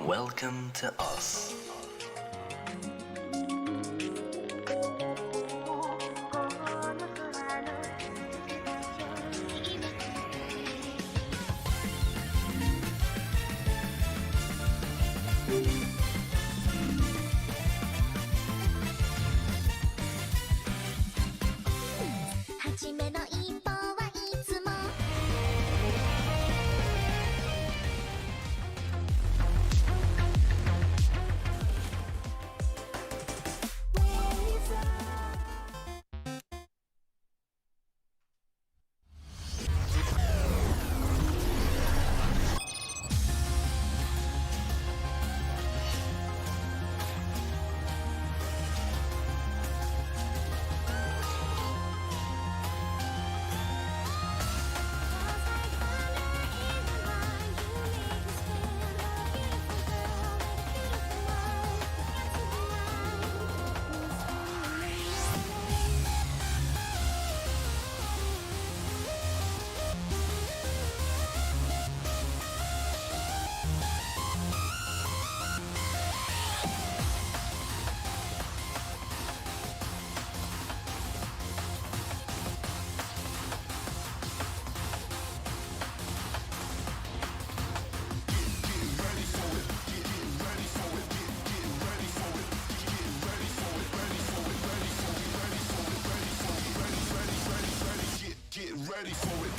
Welcome to us. Ready for it.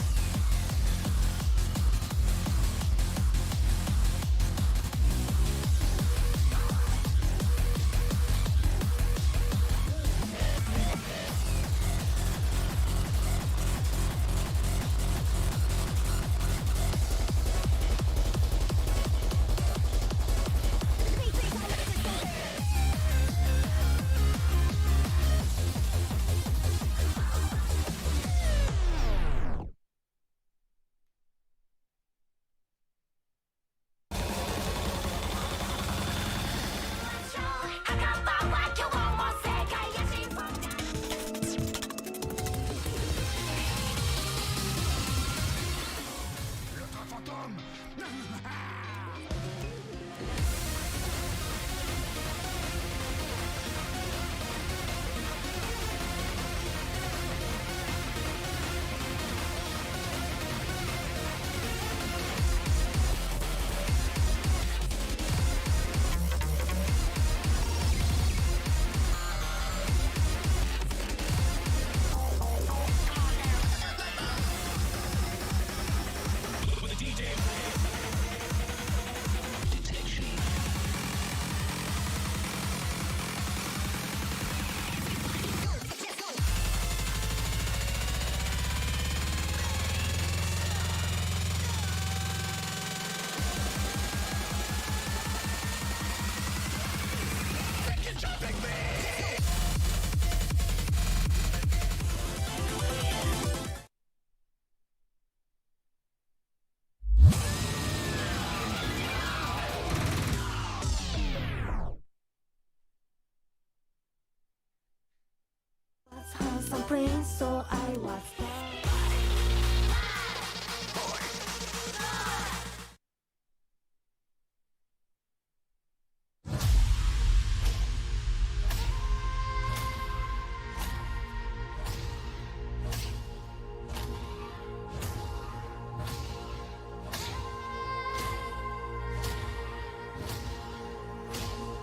Some prince, so I was there.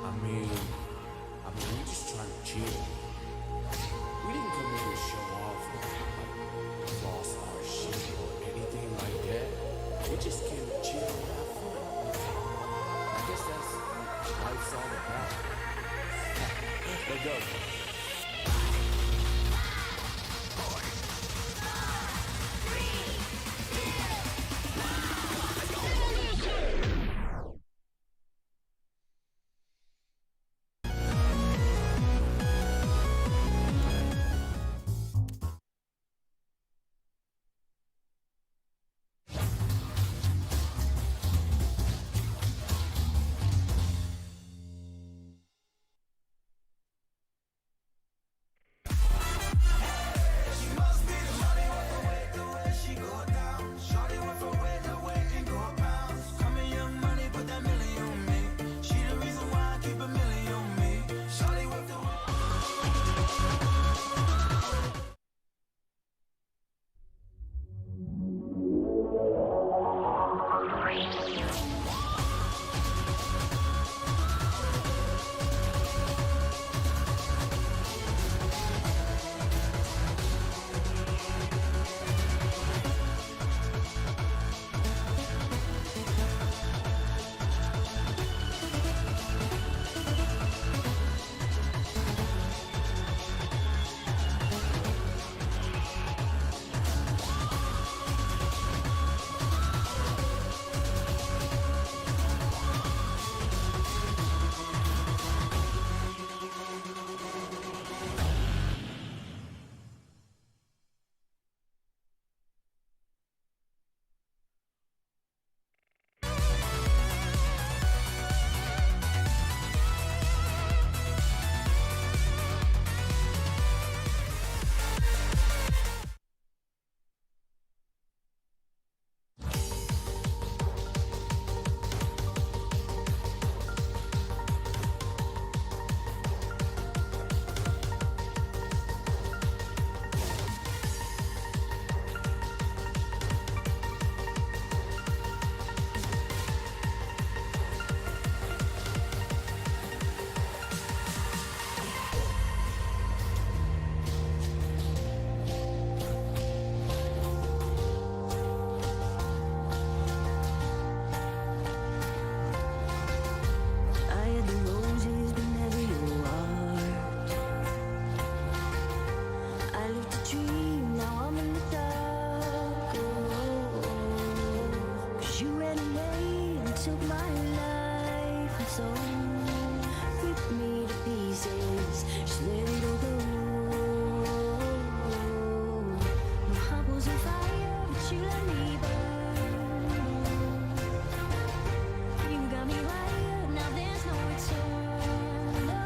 I mean, we just trying to chill. We didn't come here to show off. can chill and have fun. I guess that's what life's all about. Let's go. I had the roses, but never your heart. I lived a dream, now I'm in the dark. Oh, 'cause you ran away and took my life, and so ripped me to pieces. Just let it all go. My heart was on fire, but you let me burn. You got me wired, now there's no return. No,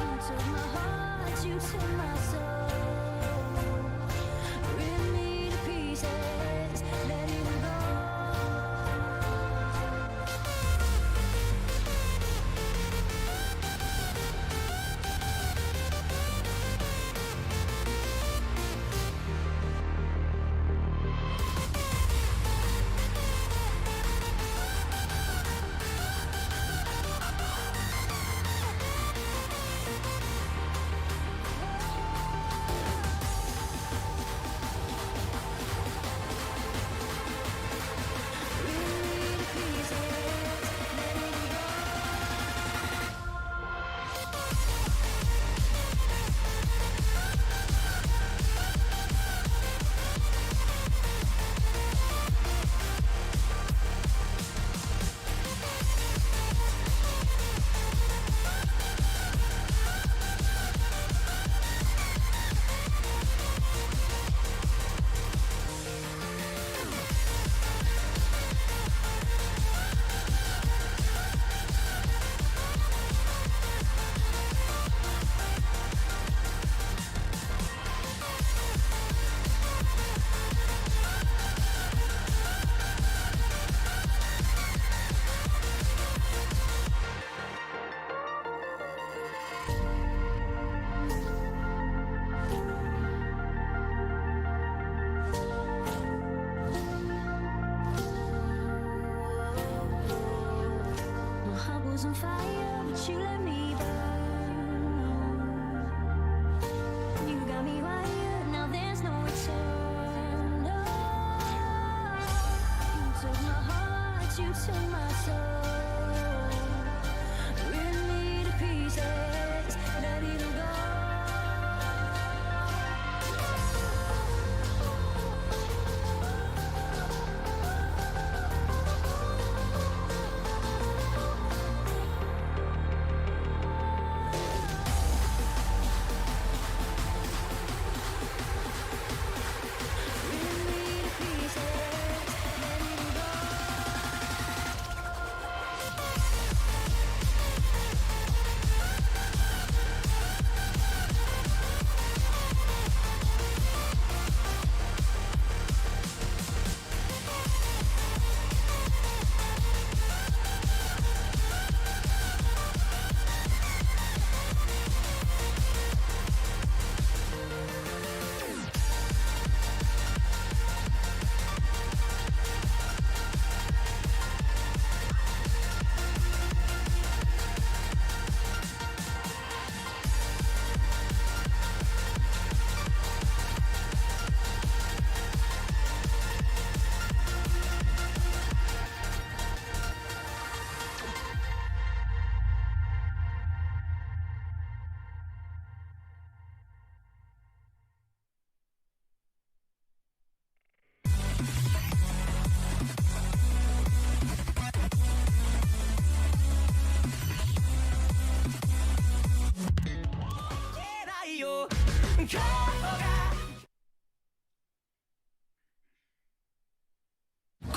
you took my heart, you took my soul. Rip me to pieces, let it go. you took my soul. Rip me to pieces, ready to go.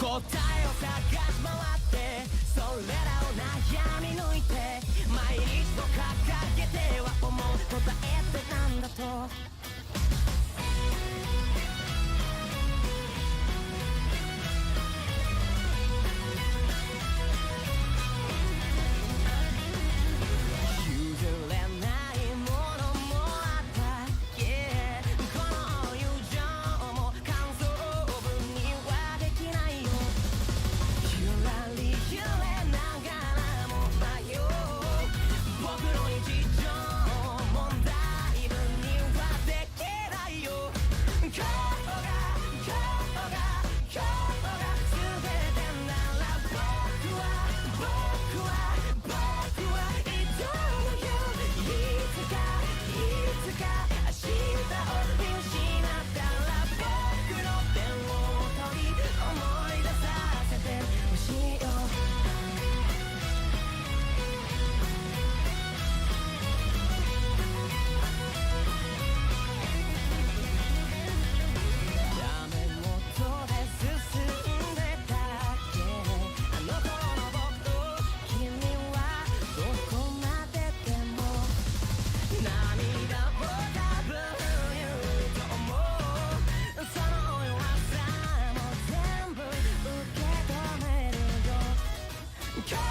答えを探し回ってそれらを悩み抜いて毎日と掲げては思う答えってなんだと譲れないものもあった、yeah、この友情も感想文にはできないよゆらり揺れながらも迷う僕の日常問題文にはできないよ今日が全てなら僕は挑むよいつか明日を見失ったら僕の手を取り思い出させてほしいよダメ元で進んでたっけあの頃の僕と君はどこまででも涙を多分言うと思うその弱さも全部受け止めるよ今日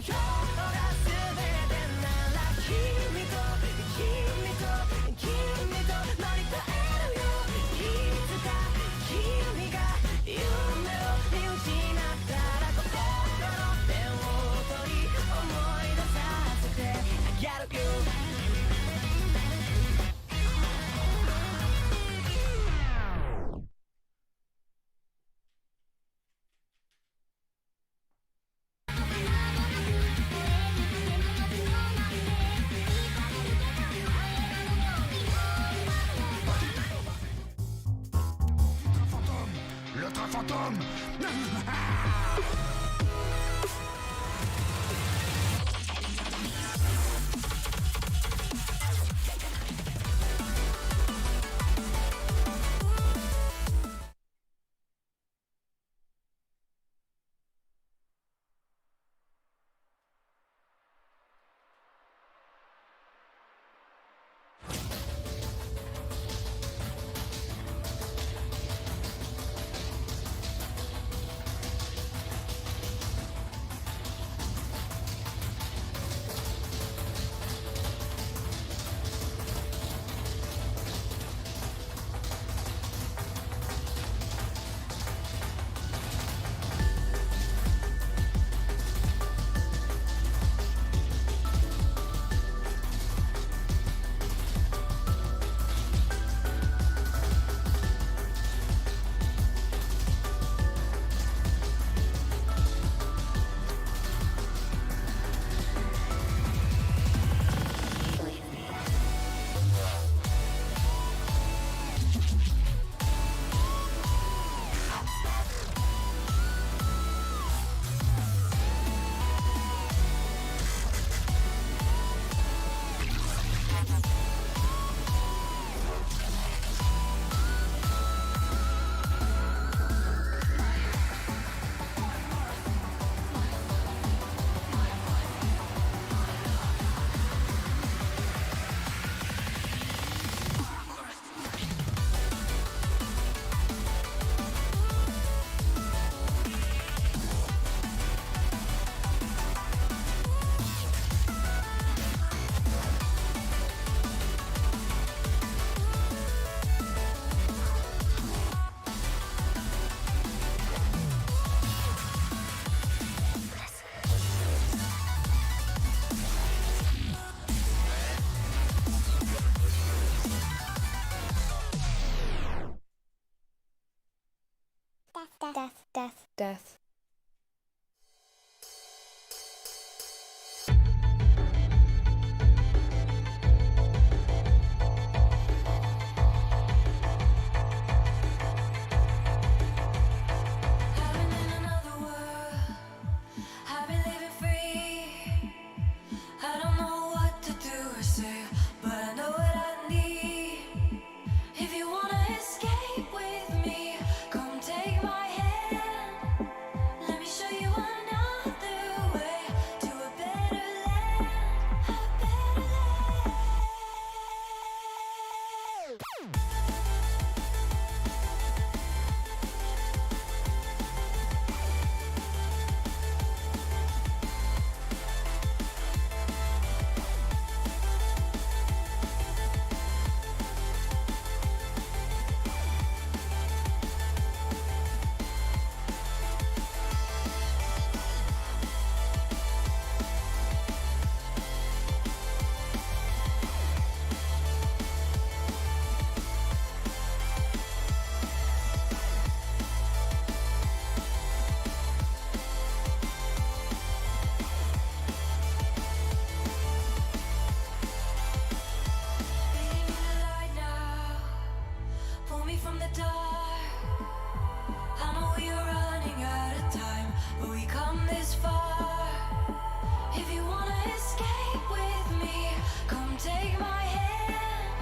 が全てなら君と乗り換えるよいつか君が夢を見失ったら心の手を取り思い出させてあげるよLe train fantôme. Death. I've been in another world. I've been living free. I don't know what to do or say, but I know what I need. If you wanna escape with me, come take my hand. Let me show you another way to a better land. A better land. Leading in the light now, pull me from the dark. I know we are running out of time, but we come this far. If you wanna escape with me, come take my hand.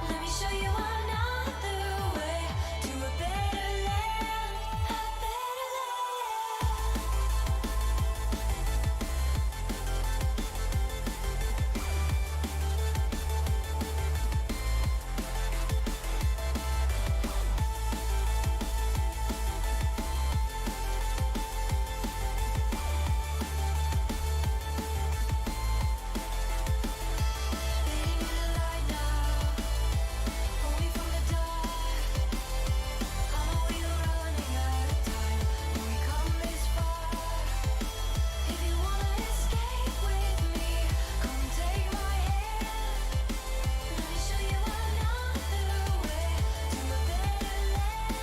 Let me show you another way to a better land. A better land. Leading in the light now, pull me from the dark. I know we are running out of time, but we come this far. If you wanna escape with me, come take my hand. Let me show you another way to a better land.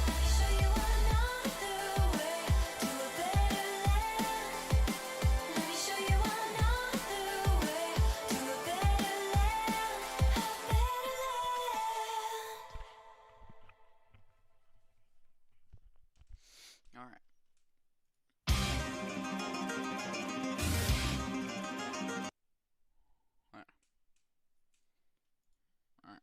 Let me show you another way to a better land. Let me show you another way to a better land. A better land. Alright. Alright. Alright.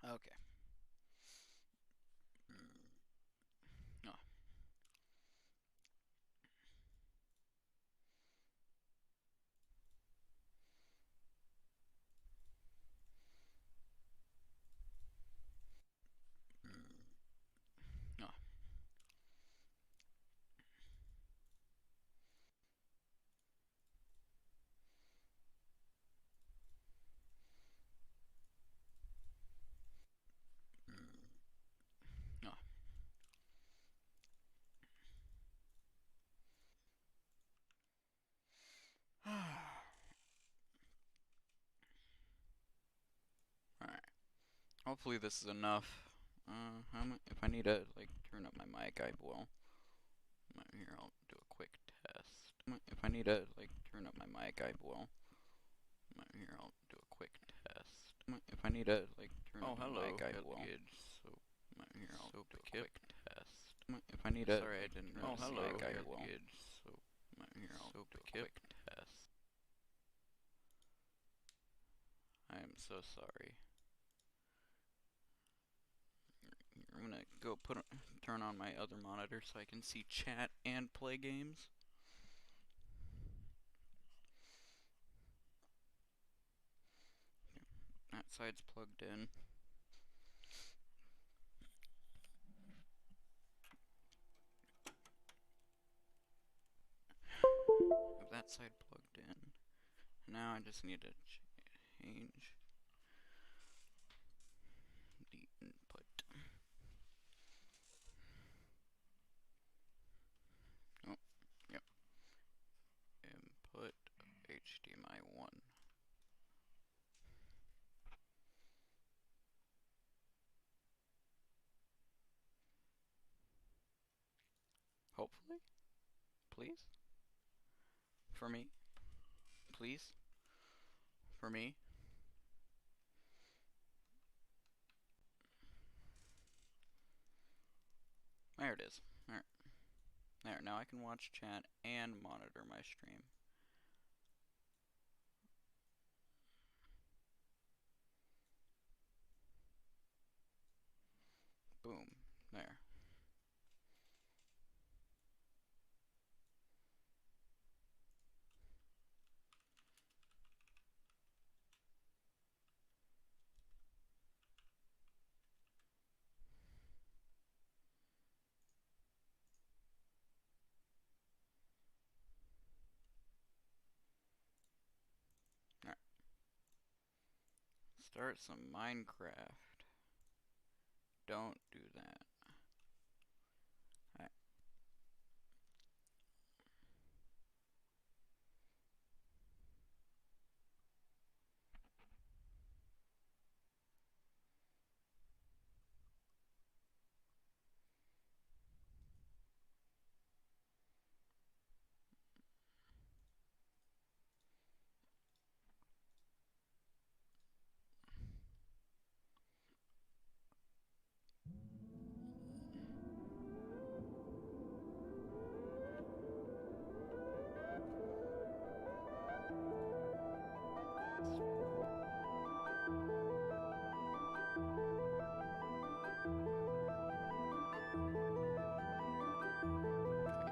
Okay. Oh. Oh. Oh. Alright. Hopefully this is enough. If I need to, like, turn up my mic, I will. Here, I'll do a quick test. If I need to, like, turn up my mic, I will. Here, I'll do a quick test. If I need to, like, turn up my mic, I will. So, here, I'll do a quick test. If I need to, sorry, I didn't turn up my mic, I will. So, here, I'll do a quick test. I am so sorry. I'm gonna go turn on my other monitor so I can see chat and play games. That side's plugged in. Have that side plugged in. Now I just need to change the input. Oh, yep. Hopefully. Please? For me? Please? For me? There it is. There, now I can watch chat and monitor my stream. Boom. There. Alright. Start some Minecraft. Don't do that. Alright.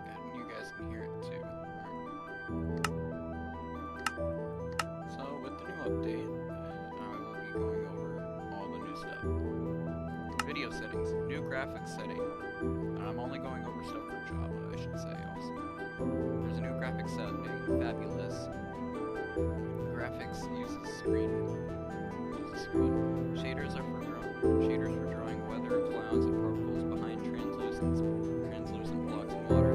Okay, good. You guys can hear it too. So, with the new update, I will be going over all the new stuff. Video settings, new graphics setting. I'm only going over stuff for Java, I should say, also. There's a new graphics setting, fabulous. Graphics uses screen. Shaders are for drawing weather, clouds, and particles behind translucent blocks in water.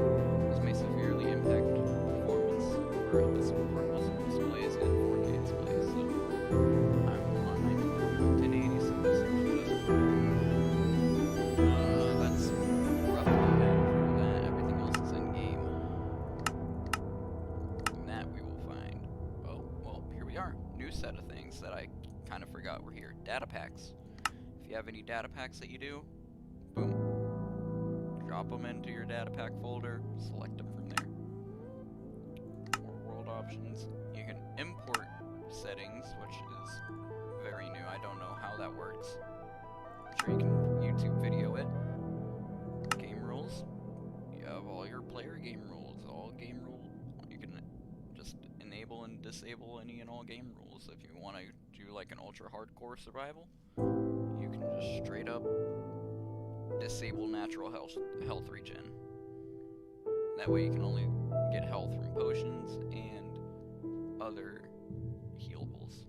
This may severely impact performance for portable displays and 4K displays. So I'm on my 1080, so this is just fine. That's roughly it for that. Everything else is in game. And that we will find. Oh, well, here we are. New set of things that I kind of forgot were here. Data packs. If you have any data packs that you do, boom. Drop them into your data pack folder, select them from there. More world options. You can import settings, which is very new. I don't know how that works. I'm sure you can YouTube video it. Game rules. You have all your player game rules. All game rules. You can just enable and disable any and all game rules. If you want to do like an ultra hardcore survival, you can just straight up disable natural health regen. That way you can only get health from potions and other healables.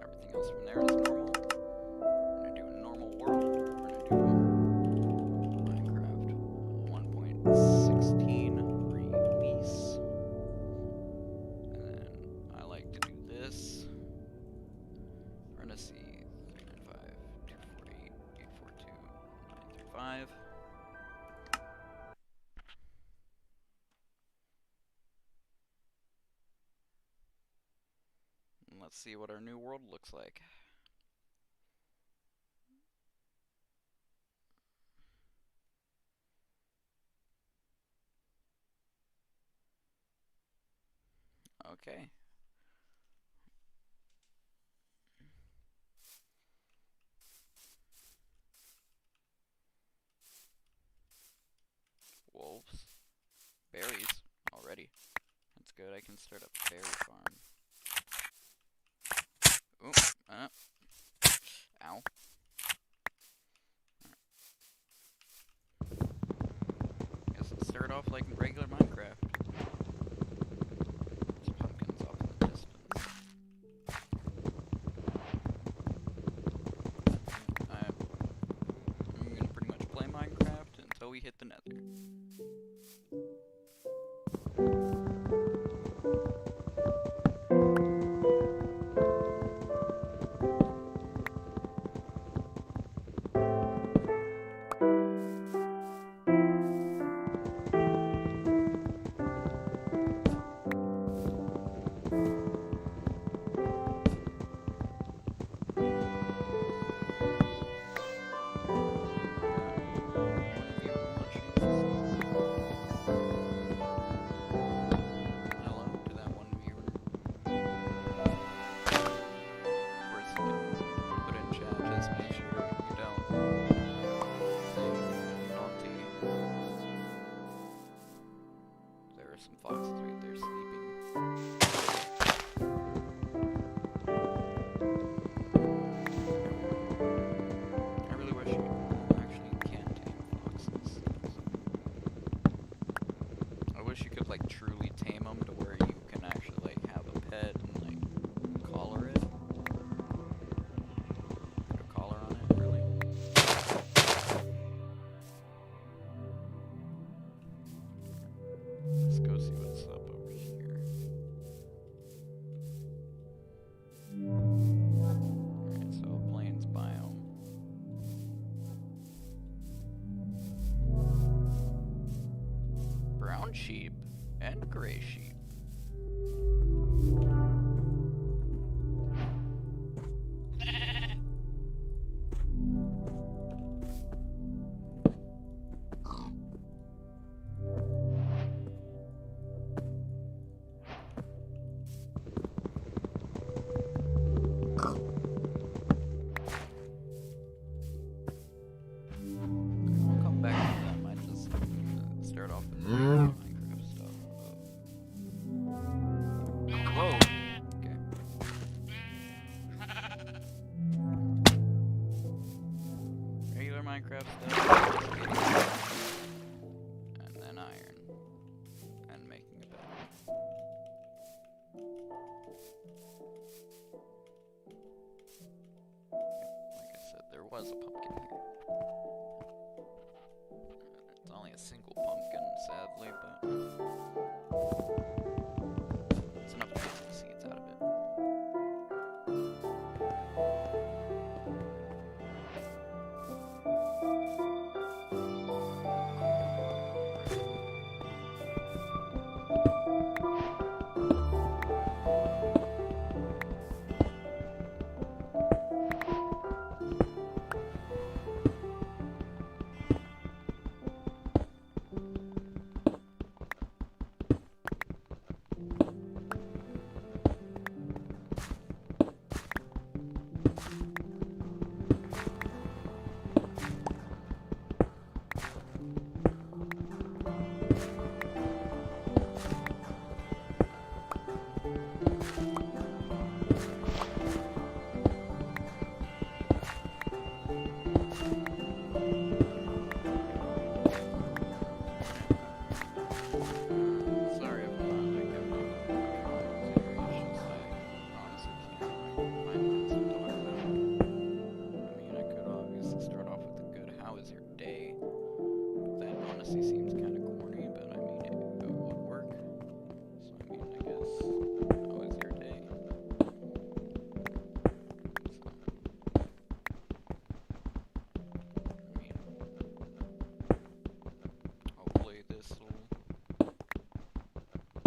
Everything else from there is normal. We're gonna do a normal world. We're gonna do Minecraft 1.16 release. And then I like to do this. We're gonna see 395, 248, 842, 935. And let's see what our new world looks like. Okay. Wolves. Berries already. That's good. I can start a berry farm. Ooh. Ow. Guess let's start off like regular Minecraft. There's pumpkins off in the distance. I'm gonna pretty much play Minecraft until we hit the nether. some foxes right there sleeping. I really wish you actually can tame foxes. I wish you could like truly tame them to where you can actually like have a pet and like collar it. Put a collar on it, really. Let's go see what's up over here. Alright, so plains biome. Brown sheep and gray sheep. We'll come back to that. Might just start off with Minecraft stuff. Whoa. Okay. Regular Minecraft stuff. And then iron. And making a bed. Like I said, there was a pumpkin here. It's only a single pumpkin, sadly, but it's enough to get some seeds out of it. Sorry if like I'm making commentary. It's just I honestly can't find things to talk about. I mean, I could obviously start off with a good "How is your day?" That honestly seems kind of corny, but I mean it would work. So I mean, I guess how is your day? I mean, hopefully this will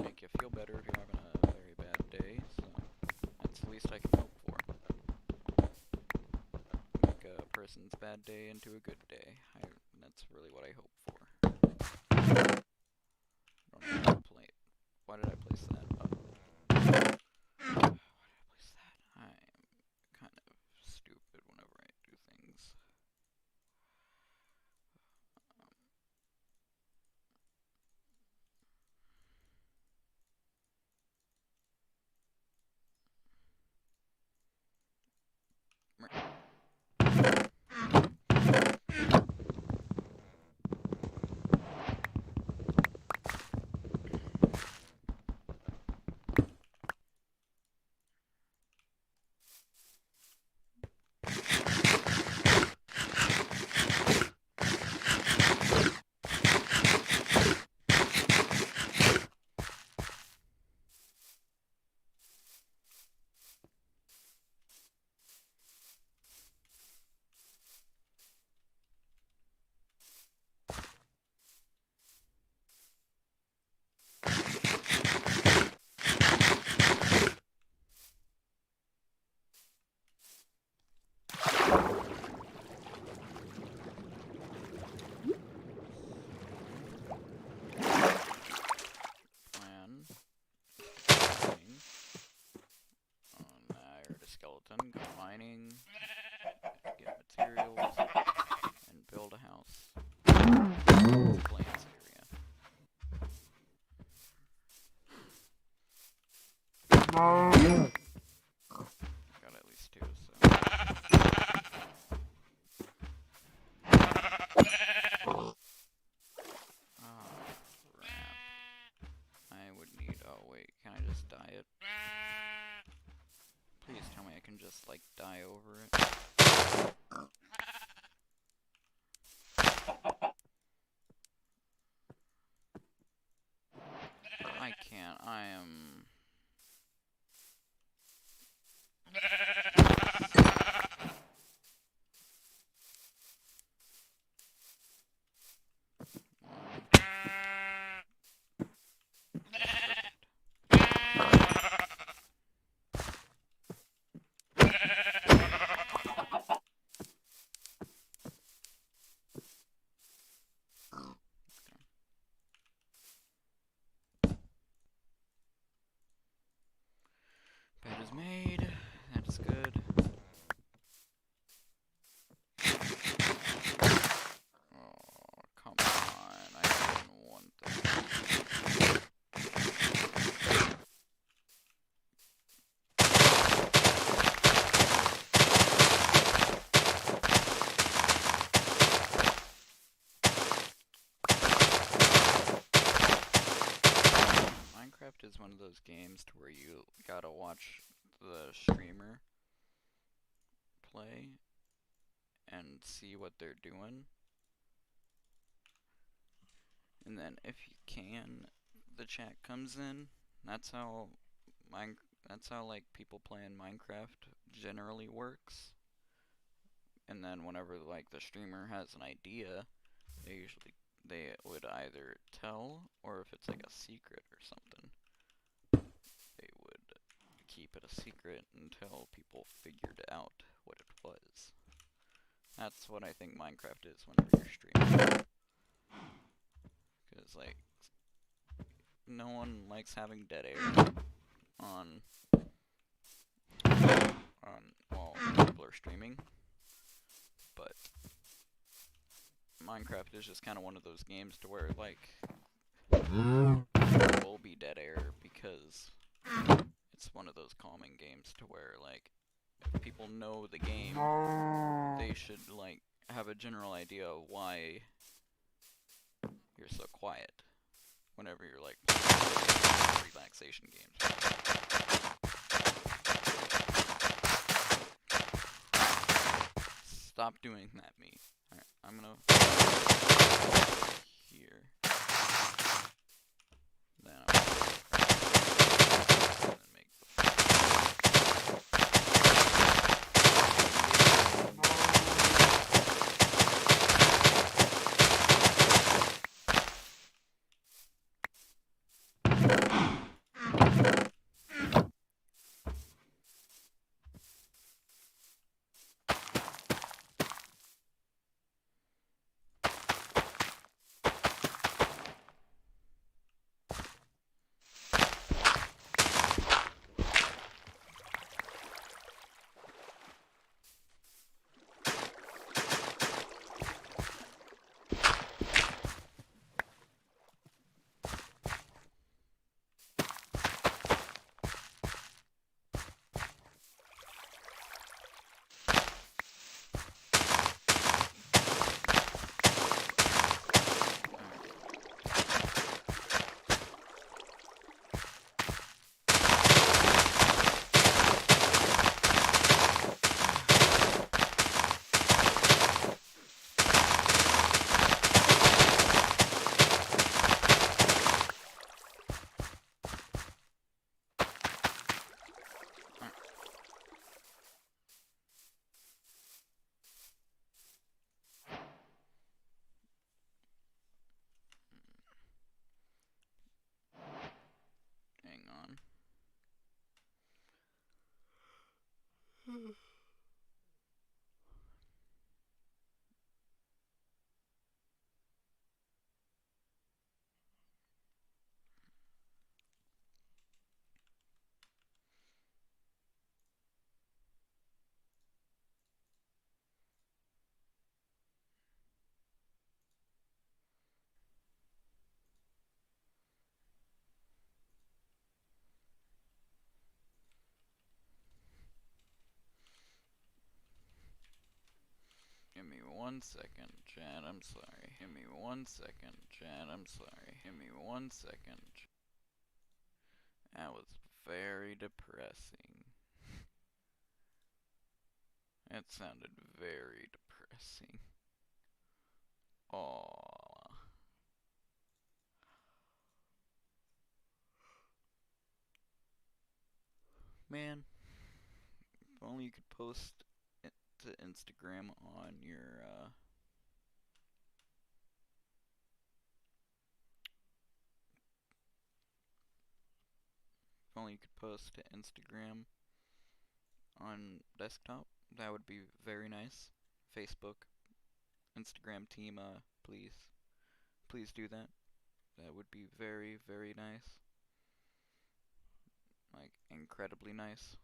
make you feel better if you're having a very bad day, so that's the least I can hope for. Make a person's bad day into a good day. That's really what I hope for. I don't know how to play it. Why did I place that? Why did I place that? I'm kind of stupid whenever I do things. skeleton, go mining, get materials, and build a house. It's a plains area. Got at least 2, so. Oh, crap. I would need. Oh, wait. Can I just dye it? Please tell me I can just, like, dye over it. I can't. I am. Bed is made. That's good. Oh, come on. I didn't want that. Minecraft is one of those games to where you gotta watch the streamer play and see what they're doing. And then if you can, the chat comes in. That's how like people playing Minecraft generally works. And then whenever like the streamer has an idea, they would either tell, or if it's like a secret or something, they would keep it a secret until people figured out what it was. That's what I think Minecraft is whenever you're streaming. Because, like, no one likes having dead air on while people are streaming. But Minecraft is just kind of one of those games to where, like, there will be dead air because it's one of those calming games to where, like, if people know the game, they should, like, have a general idea of why you're so quiet whenever you're, like, playing relaxation games. Stop doing that, me. Alright, I'm gonna here. Then I'm gonna make 1 second, Jan, I'm sorry. Give me 1 second, Jan, I'm sorry. Give me 1 second. That was very depressing. It sounded very depressing. Aww. Man, if only you could post it to Instagram on your, if only you could post to Instagram on desktop, that would be very nice. Facebook, Instagram team, please. Please do that. That would be very, very nice. Like, incredibly nice.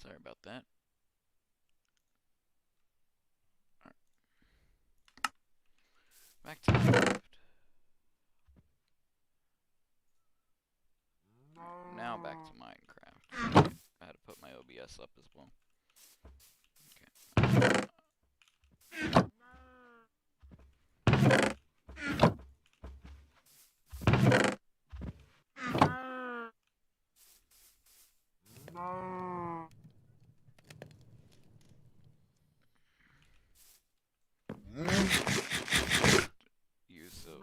Sorry about that. Back to Minecraft. Now back to Minecraft. I had to put my OBS up as well. Okay. Use of,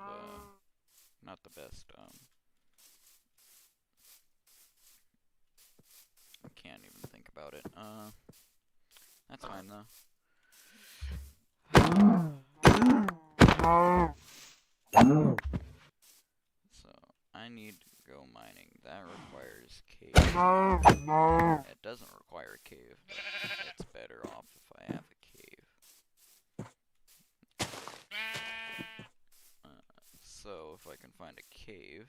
not the best, I can't even think about it. That's fine though. So, I need to go mining. That requires cave. It doesn't require a cave. It's better off if I have a cave. So, if I can find a cave.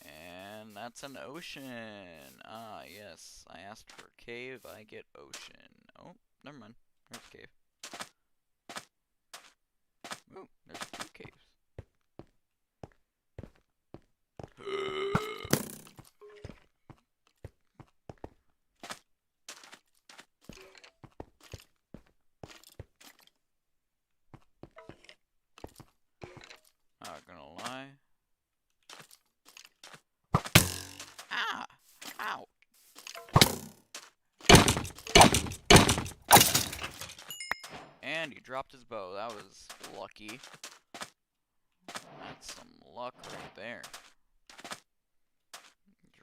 And that's an ocean. Ah, yes. I asked for a cave, I get ocean. Oh, never mind. There's a cave. Ooh, there's 2 caves. dropped his bow. That was lucky. That's some luck right there.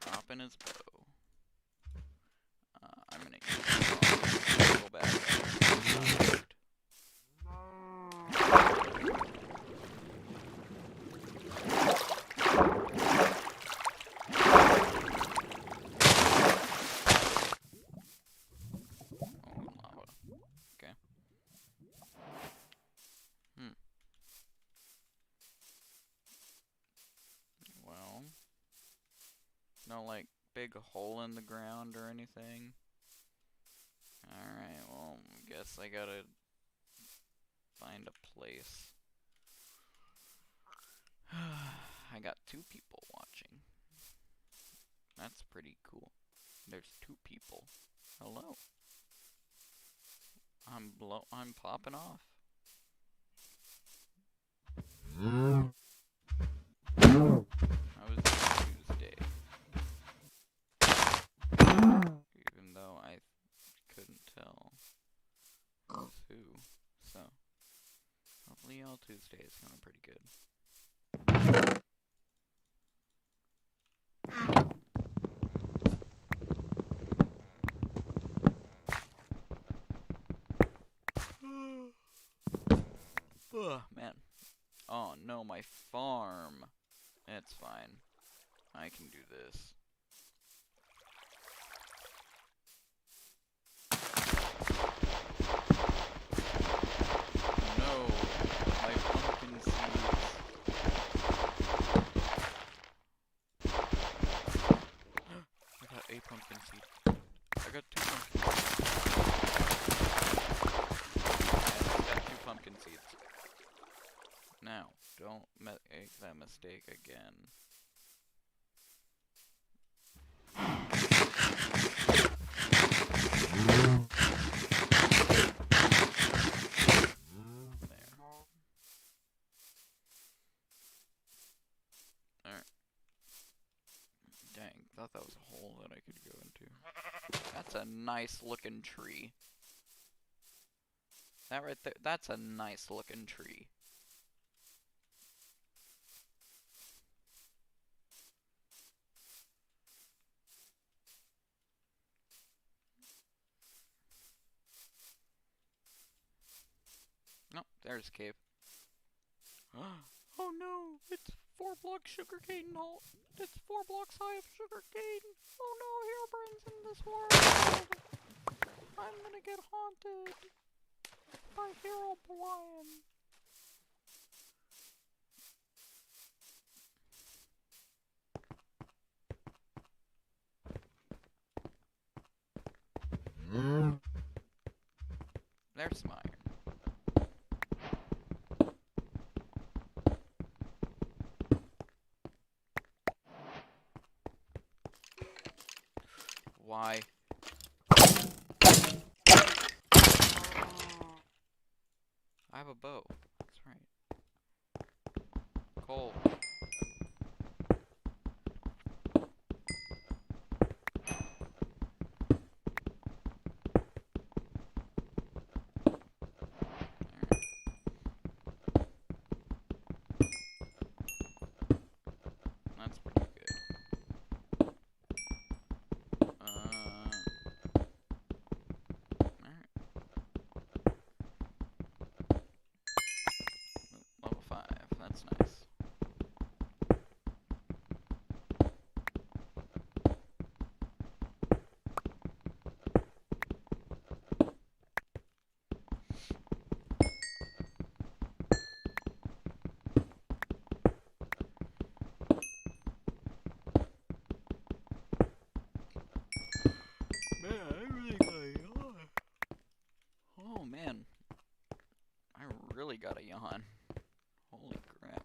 Dropping his bow. I'm gonna go back. Oh, lava. Okay. Well, no, like, big hole in the ground or anything. Alright, well, guess I gotta find a place. I got 2 people watching. That's pretty cool. There's 2 people. Hello. I'm popping off. How was Tuesday? Even though I couldn't tell who's who, so hopefully all Tuesday is going pretty good. Ugh, man. Oh no, my farm. It's fine. I can do this. No, my pumpkin seeds. I got a pumpkin seed. I got 2 pumpkin seeds. I got 2 pumpkin seeds. Now, don't make that mistake again. There. Alright. Dang, thought that was a hole that I could go into. That's a nice looking tree. That right there, that's a nice looking tree. No, there's a cave. Oh no, it's 4 blocks sugarcane hole. It's 4 blocks high of sugarcane. Oh no, Herobrine's in this world. I'm gonna get haunted by Herobrine. There's some iron. Why? I have a bow. That's right. Coal. That's pretty good. Alright. Level 5, that's nice. Man, I really got a yawn. Oh man, I really got a yawn. Holy crap.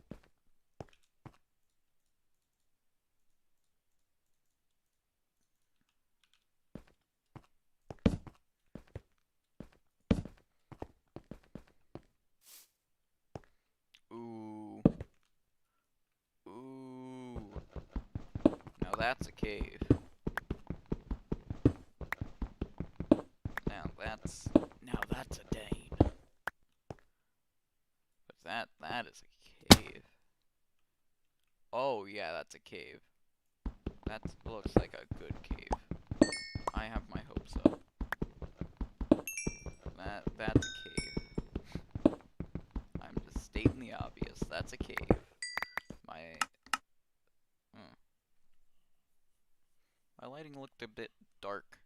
Ooh. Ooh. Now that's a cave. Now that's a Dane. that's a cave. That looks like a good cave. I have my hopes up. That's a cave. I'm just stating the obvious. That's a cave. My lighting looked a bit dark.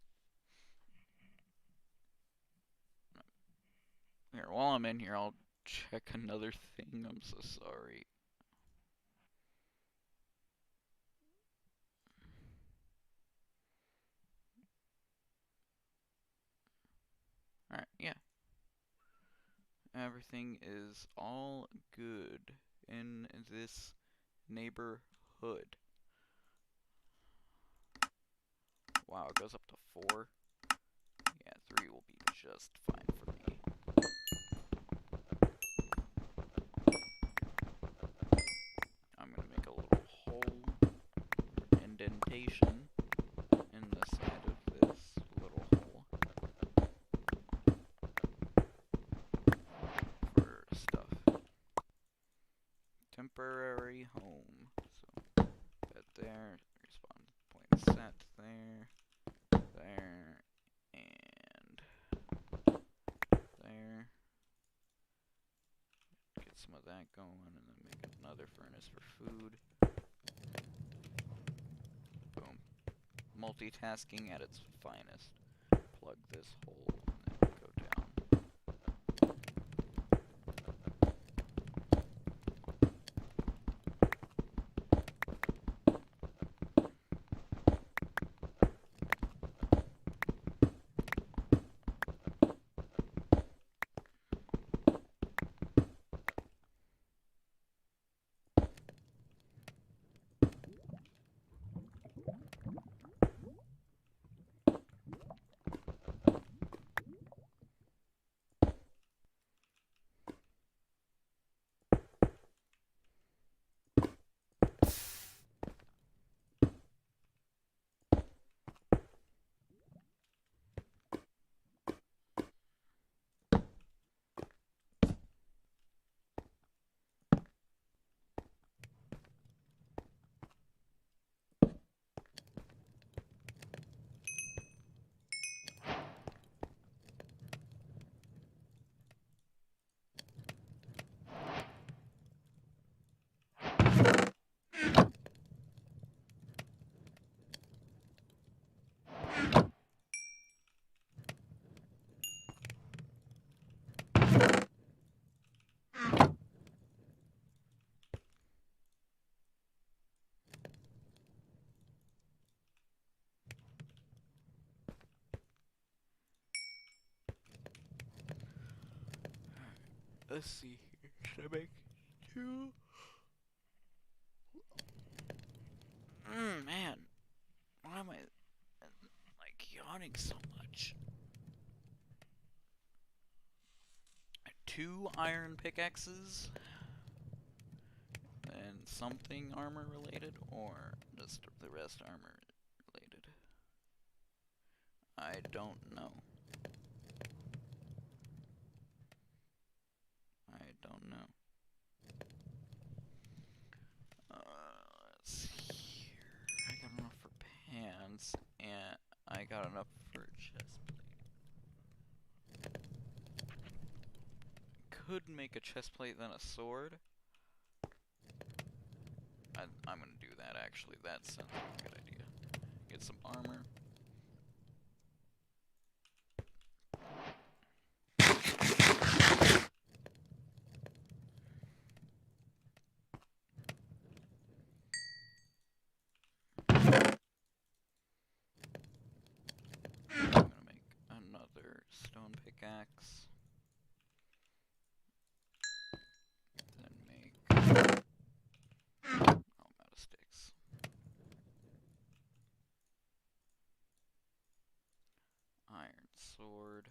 Here, while I'm in here, I'll check another thing. I'm so sorry. Alright, yeah. Everything is all good in this neighborhood. Wow, it goes up to 4. Yeah, 3 will be just fine for me. I'm gonna make a little hole, indentation, in the side of this little hole for stuff. Temporary home. So, bed there, respawn point set there, there, and there. Get some of that going, and then make another furnace for food. Boom. Multitasking at its finest. Plug this hole, and then go down. Let's see here. Should I make 2? Man. Why am I like yawning so much? 2 iron pickaxes and something armor related, or just the rest armor related? I don't know. I don't know. Let's see here. I got enough for pants, and I got enough for a chest plate. Could make a chest plate then a sword. I'm gonna do that actually. That sounds like a good idea. Get some armor. I'm gonna make another stone pickaxe. Then make... Oh, I'm out of sticks. Iron sword.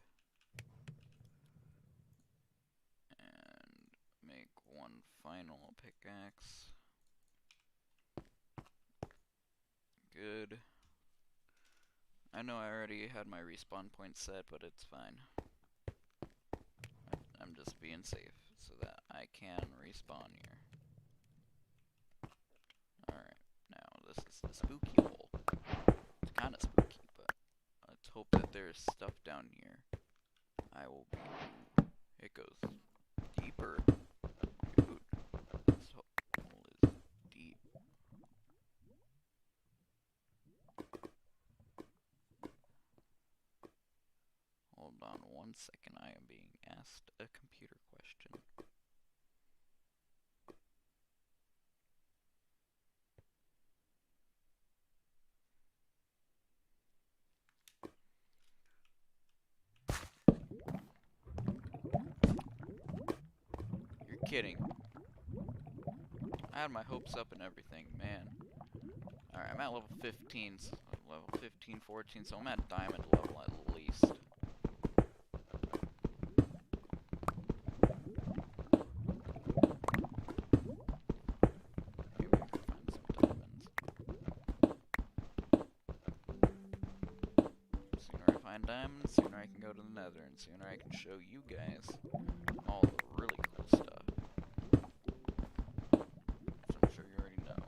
And make one final pickaxe. Good. I know I already had my respawn point set, but it's fine. I'm just being safe so that I can respawn here. Alright, this is the spooky hole. It's kind of spooky, but let's hope that there's stuff down here. I will be. Ooh, it goes deeper. Dude, this hole is deep. Hold on 1 second, I am being asked a computer question. You're kidding. I had my hopes up and everything, man. Alright, I'm at level 15, so level 15, 14, so I'm at diamond level at least. Maybe I can find some diamonds. Sooner I find diamonds, sooner I can go to the nether, and sooner I can show you guys all the really cool stuff. Which I'm sure you already know.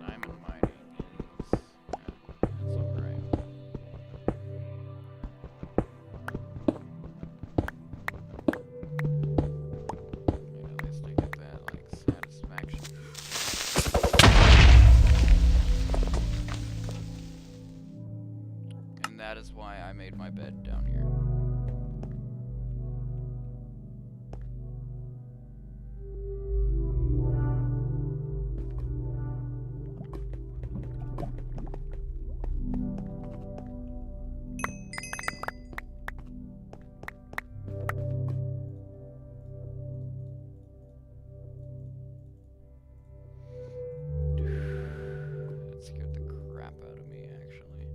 Diamond mining is, yeah, it's alright. Yeah, at least I get that, like, satisfaction. And that is why I made my bed down here. That scared the crap out of me, actually.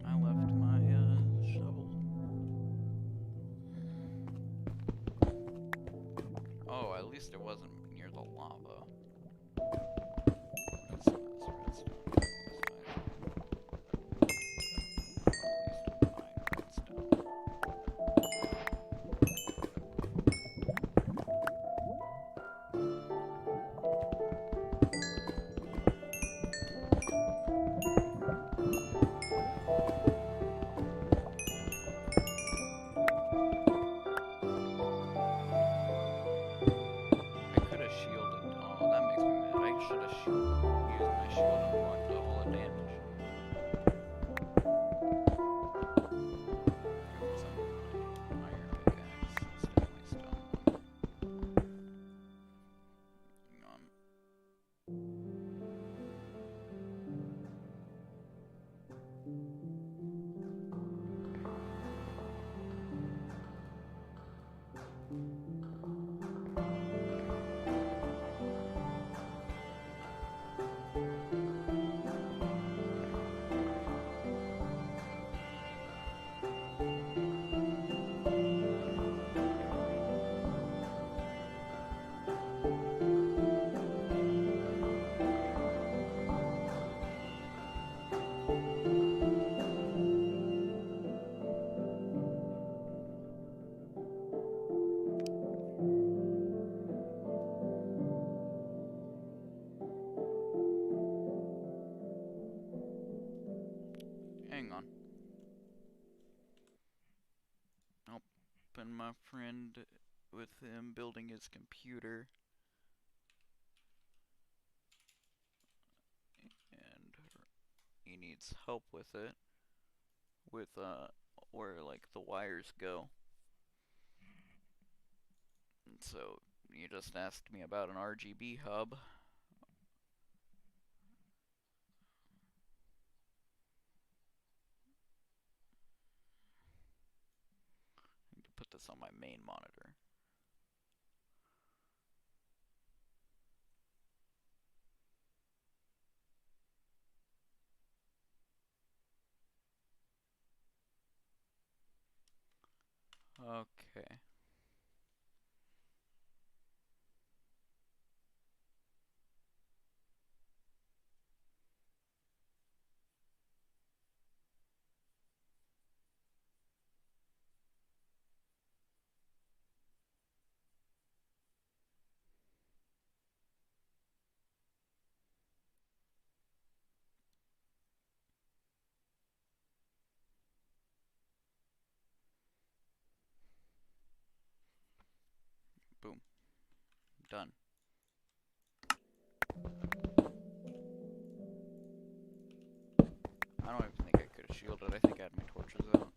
I left my shovel. Oh, at least it wasn't near the lava. Get some of this redstone. At least mine redstone. I could have shielded. Oh, that makes me mad. I should have used my shield on one. and my friend with him building his computer. And he needs help with it. With where like the wires go. And so you just asked me about an RGB hub. I need to put this on my main monitor. Okay. Boom. Done. I don't even think I could have shielded. I think I had my torches out.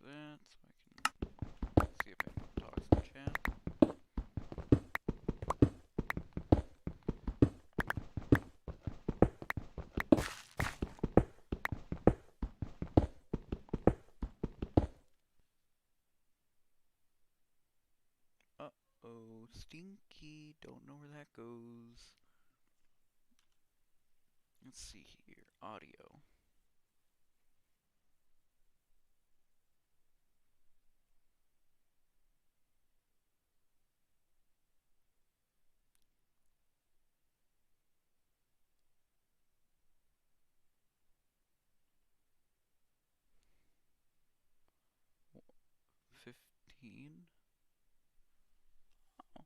That so I can see if anyone talks in chat. Uh-oh, stinky. Don't know where that goes. Let's see here. Audio. W- 15? Oh.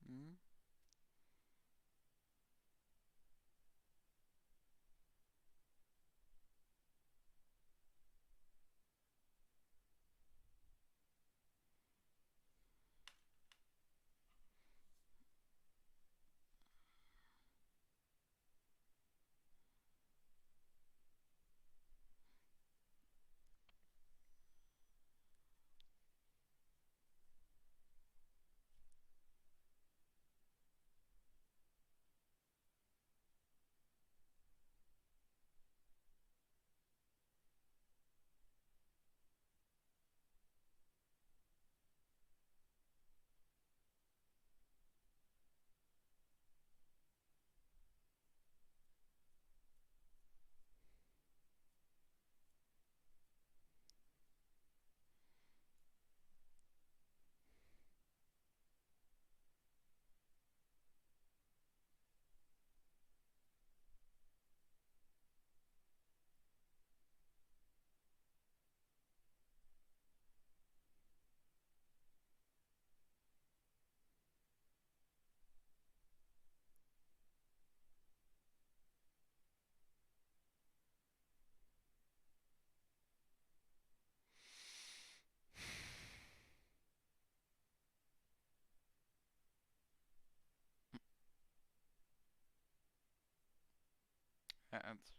Hmm?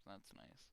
That's nice.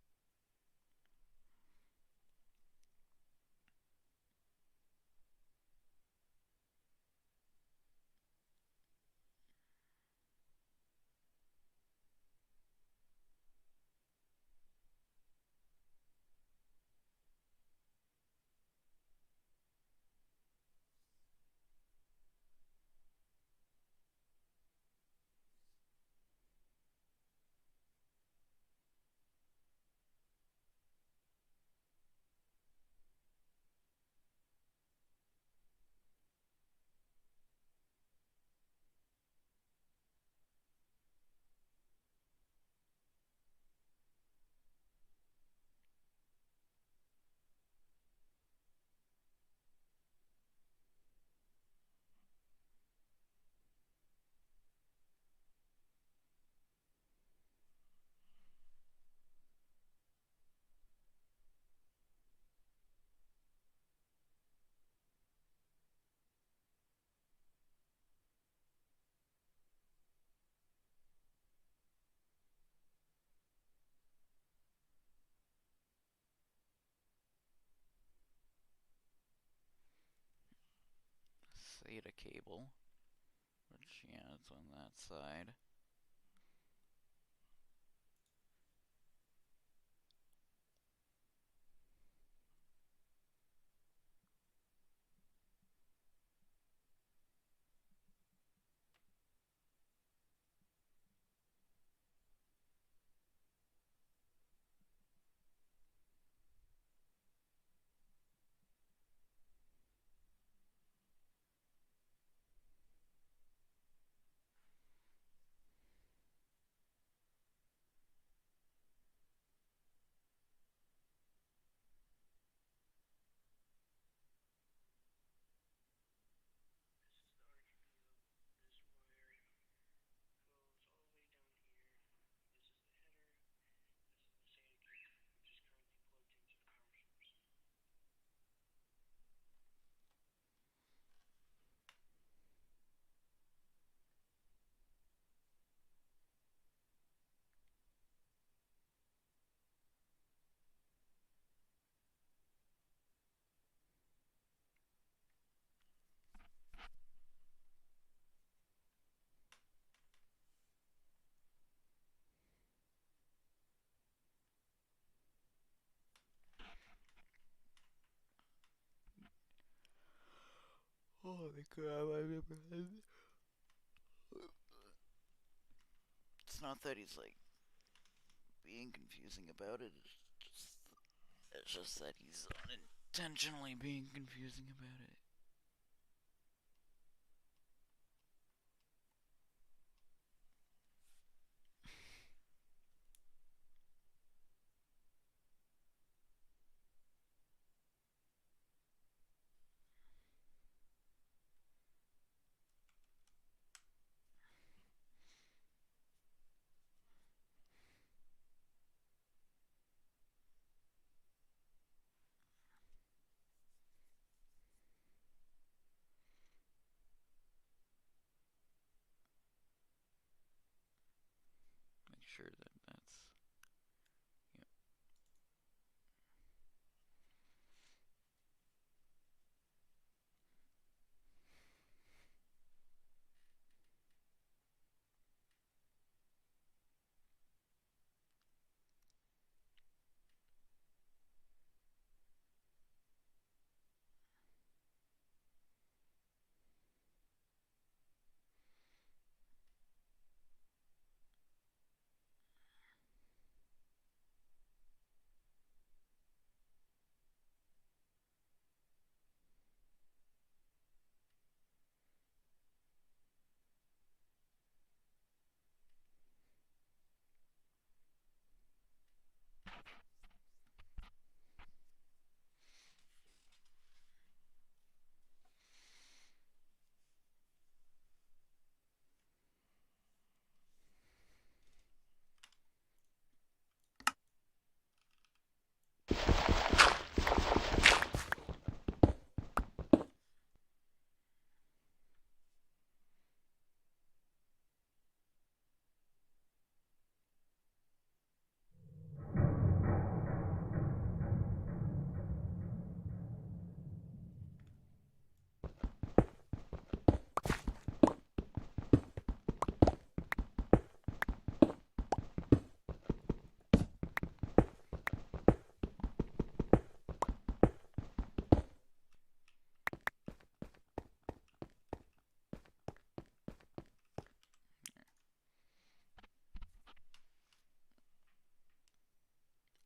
SATA cable. Which, yeah, it's on that side. Holy crap, I've never had. It's not that he's like being confusing about it. It's just that he's unintentionally being confusing about it. Make sure that that's. Yep.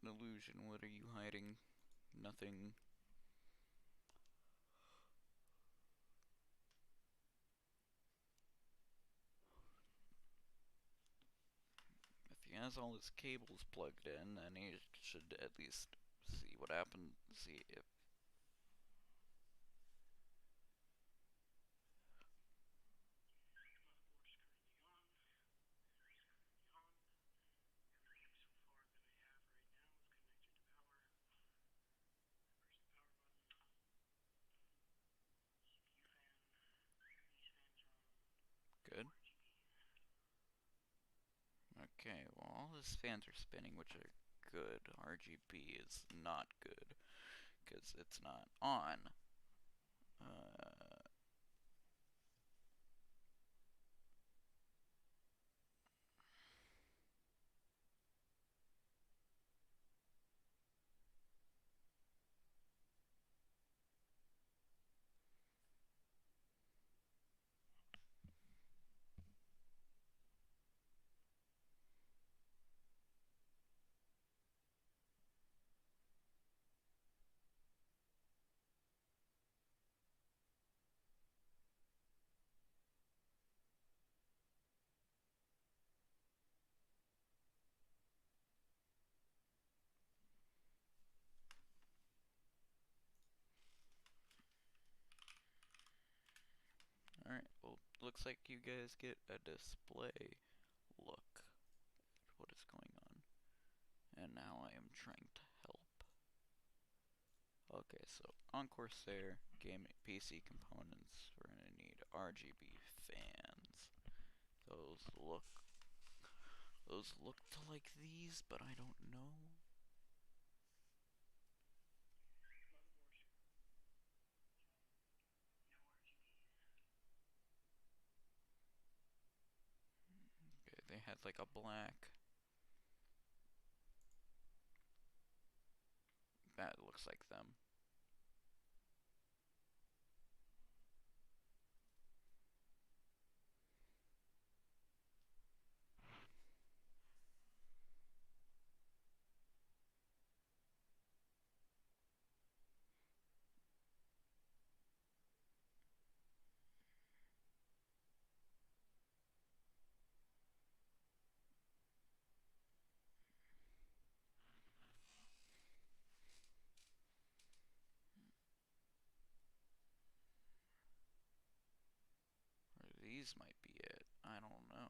An illusion. What are you hiding? Nothing. If he has all his cables plugged in, then he should at least see what happened. See if. Good. Okay, well, all his fans are spinning, which are good. RGB is not good, because it's not on. Alright, well, looks like you guys get a display look at what is going on. And now I am trying to help. Okay, so on Corsair, gaming PC components, we're gonna need RGB fans. Those look to like these, but I don't know. Okay, they had like a black. That looks like them. these might be it. I don't know.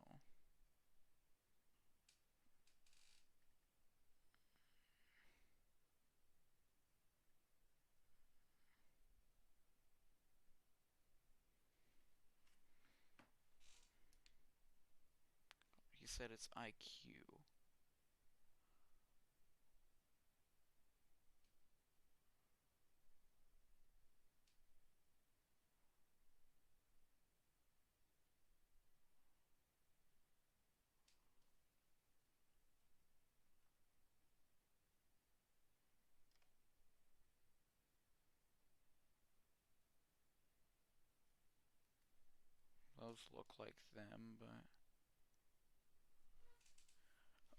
He said it's IQ. Those look like them, but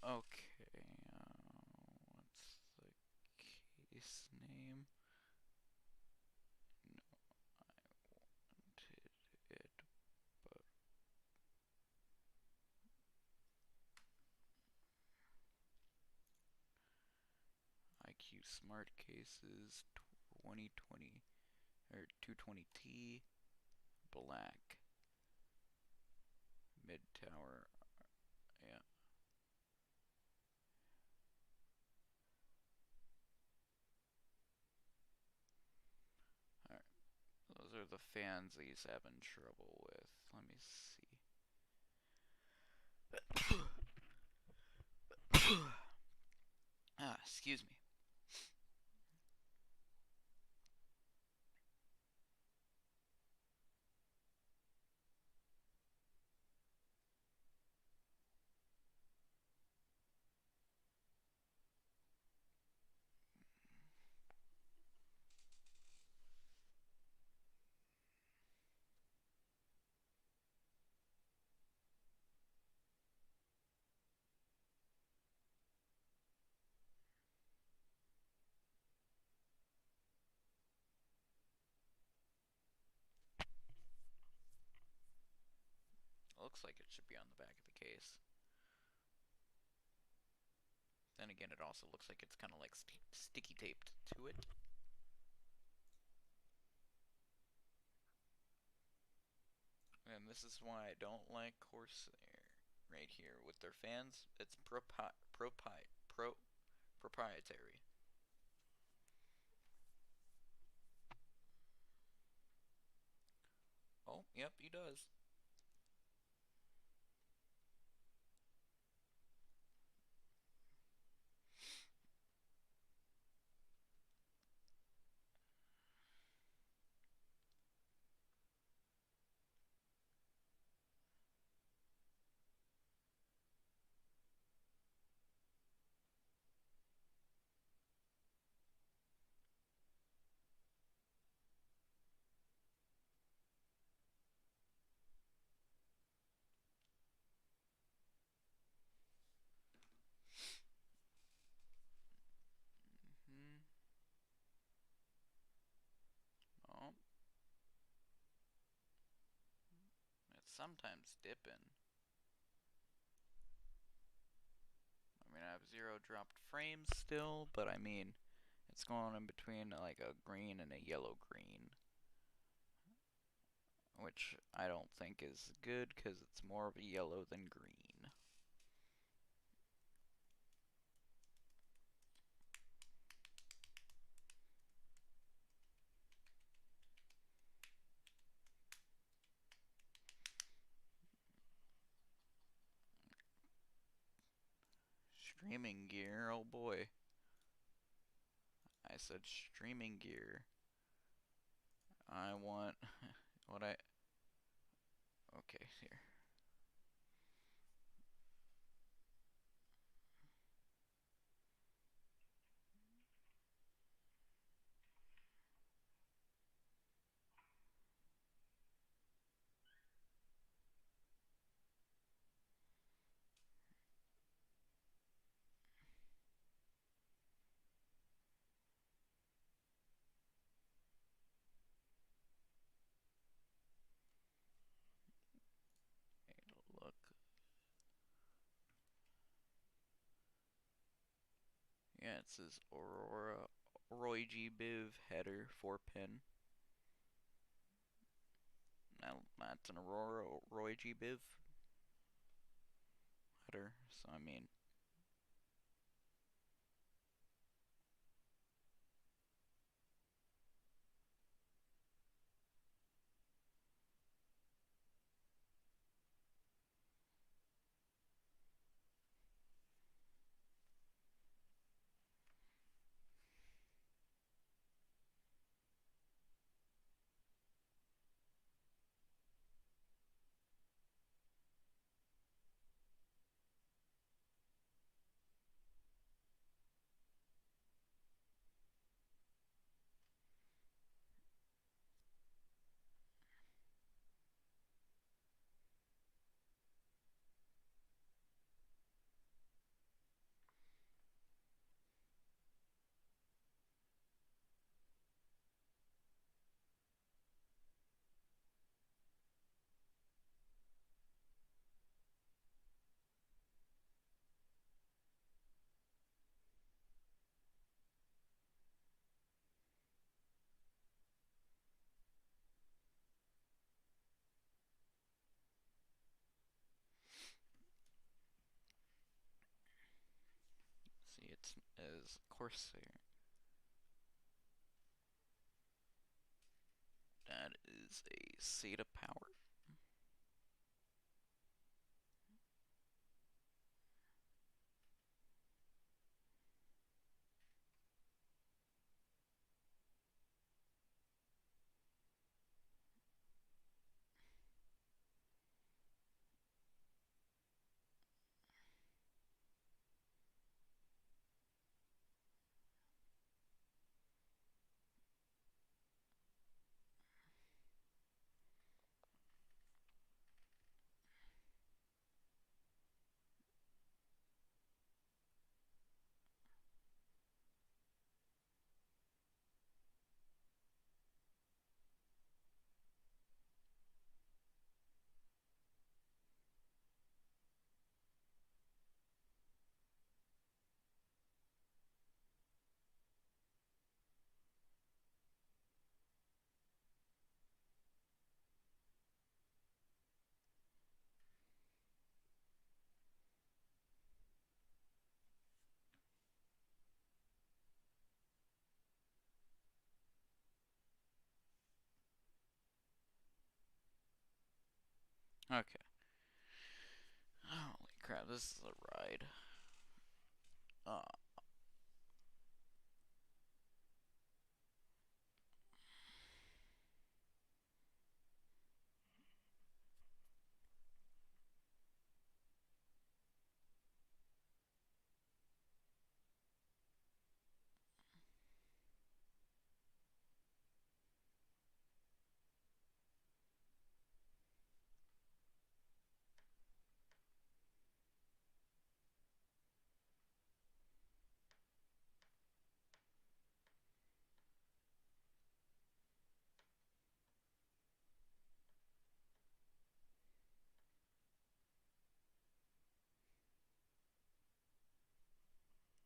okay. What's the case name? No, I wanted it, but IQ Smart Cases 2020 or 220T black mid tower. Yeah. Alright. Those are the fans that he's having trouble with. Let me see. Excuse me. Looks like it should be on the back of the case. Then again, it also looks like it's kind of like sticky taped to it. And this is why I don't like Corsair right here with their fans. It's proprietary. Oh, yep, he does. Hmm. Oh. It's sometimes dipping. I mean, I have 0 dropped frames still, but I mean, it's going in between like a green and a yellow green. Which I don't think is good because it's more of a yellow than green. Streaming gear, oh boy. I said streaming gear. I want what I. Okay, here. Look. Yeah, it says Aurora Roy G Biv header 4-pin. Now that's an Aurora Roy G Biv header, so I mean. See, it's as Corsair. That is a SATA power. Okay. Holy crap, this is a ride. Uh,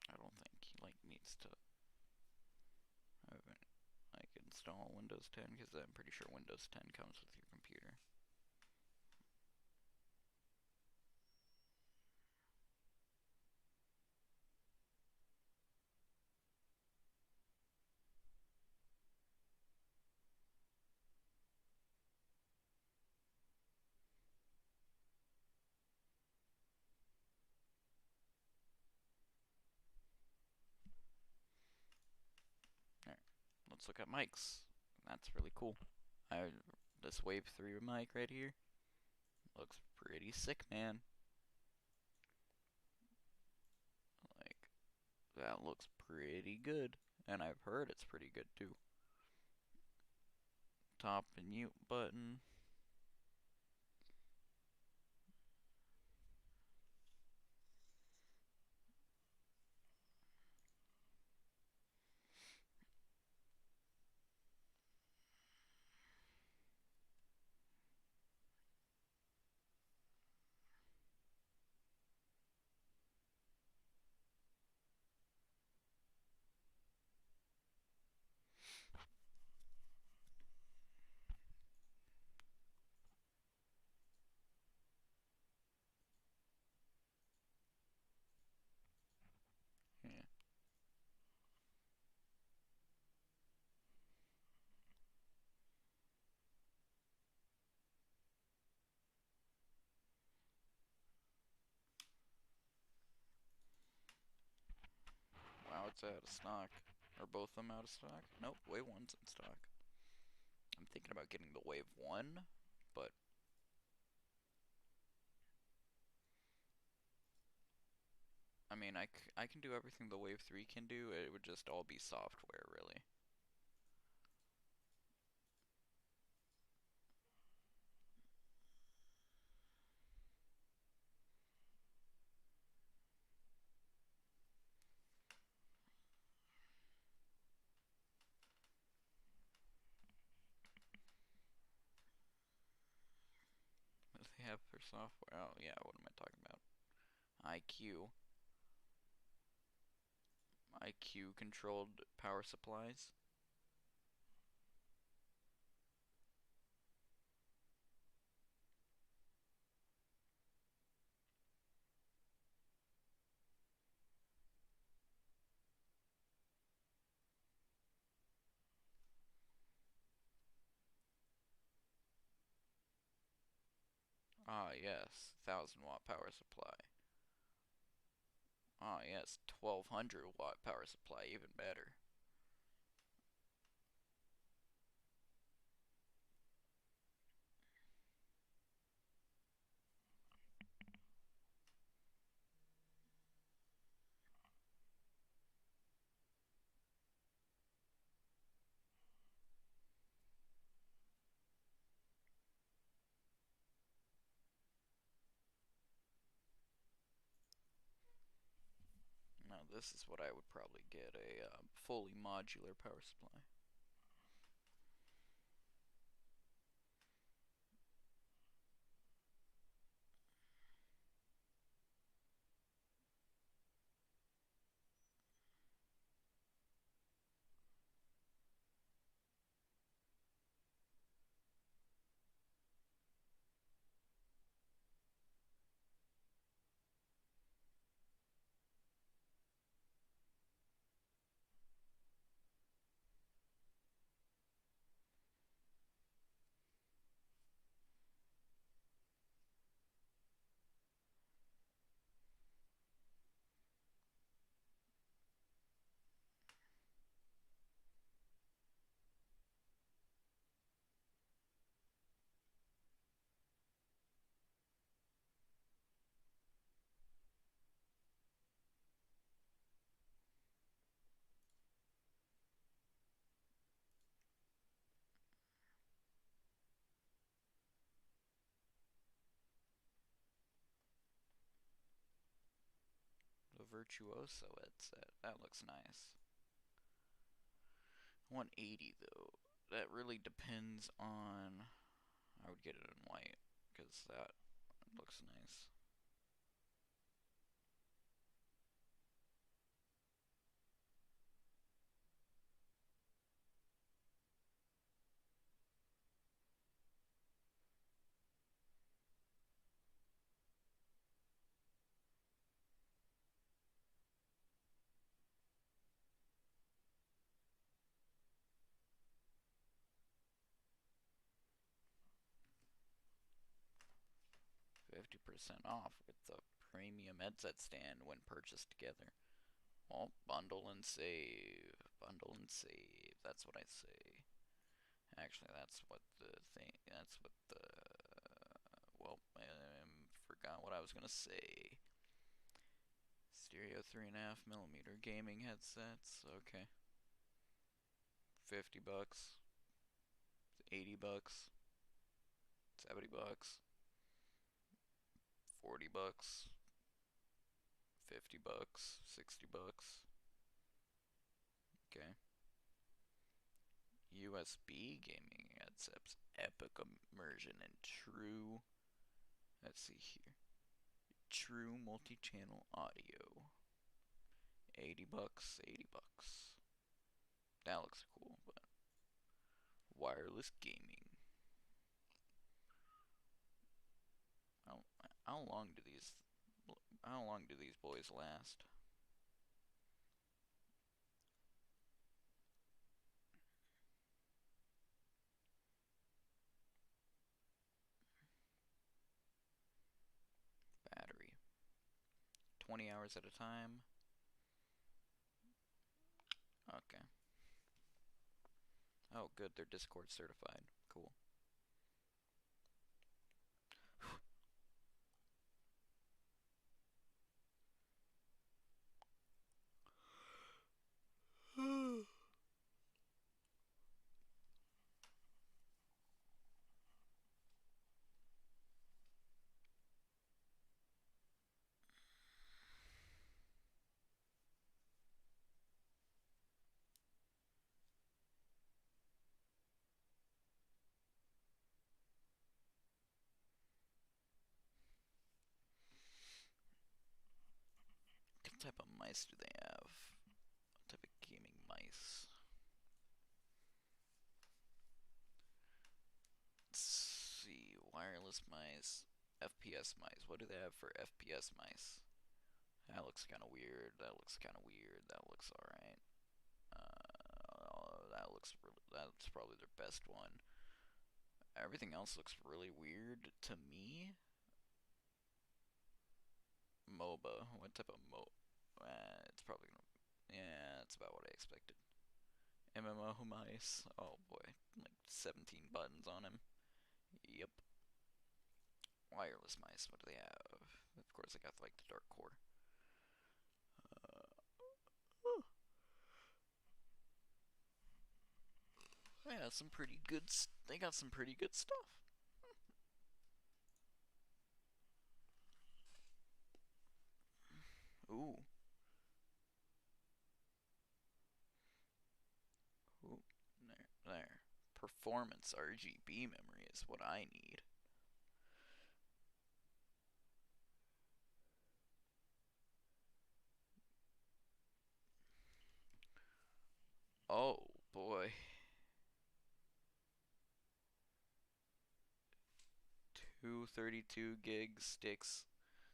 I don't think he like needs to like install Windows 10 because I'm pretty sure Windows 10 comes with your computer. Alright, let's look at mics. That's really cool. This Wave 3 mic right here looks pretty sick, man. Like, that looks pretty good. And I've heard it's pretty good too. Top and mute button. That's out of stock. Are both of them out of stock? Nope, Wave 1's in stock. I'm thinking about getting the Wave 1, but I mean, I can do everything the Wave 3 can do, it would just all be software, really. What do they have for software? Oh, yeah, what am I talking about? IQ. IQ controlled power supplies. Ah, yes, 1000-watt power supply. Ah, yes, 1200-watt power supply, even better. Now this is what I would probably get, a fully modular power supply. The Virtuoso headset, that looks nice. 180 though, that really depends on, I would get it in white, because that looks nice. %off with the premium headset stand when purchased together. Well, bundle and save. Bundle and save. That's what I say. Actually, that's what the thing. That's what the. Well, I forgot what I was gonna say. Stereo 3.5mm gaming headsets. Okay. $50. $80. $70. $40. $50. $60. Okay. USB gaming headsets, epic immersion and true. Let's see here. True multi-channel audio. $80. $80. That looks cool, but wireless gaming. How long do these boys last? Battery. 20 hours at a time. Okay. Oh, good. They're Discord certified. Cool. What type of mice do they have? What type of gaming mice? Let's see. Wireless mice. FPS mice. What do they have for FPS mice? That looks kind of weird. That looks kind of weird. That looks alright. That's probably their best one. Everything else looks really weird to me. MOBA. What type of it's probably gonna. Yeah, that's about what I expected. MMO mice. Oh boy, like 17 buttons on him. Yep. Wireless mice. What do they have? Of course, I got like the dark core. They got some pretty good. They got some pretty good stuff. Ooh. Ooh. There. Performance RGB memory is what I need. Oh boy. 232 gig sticks.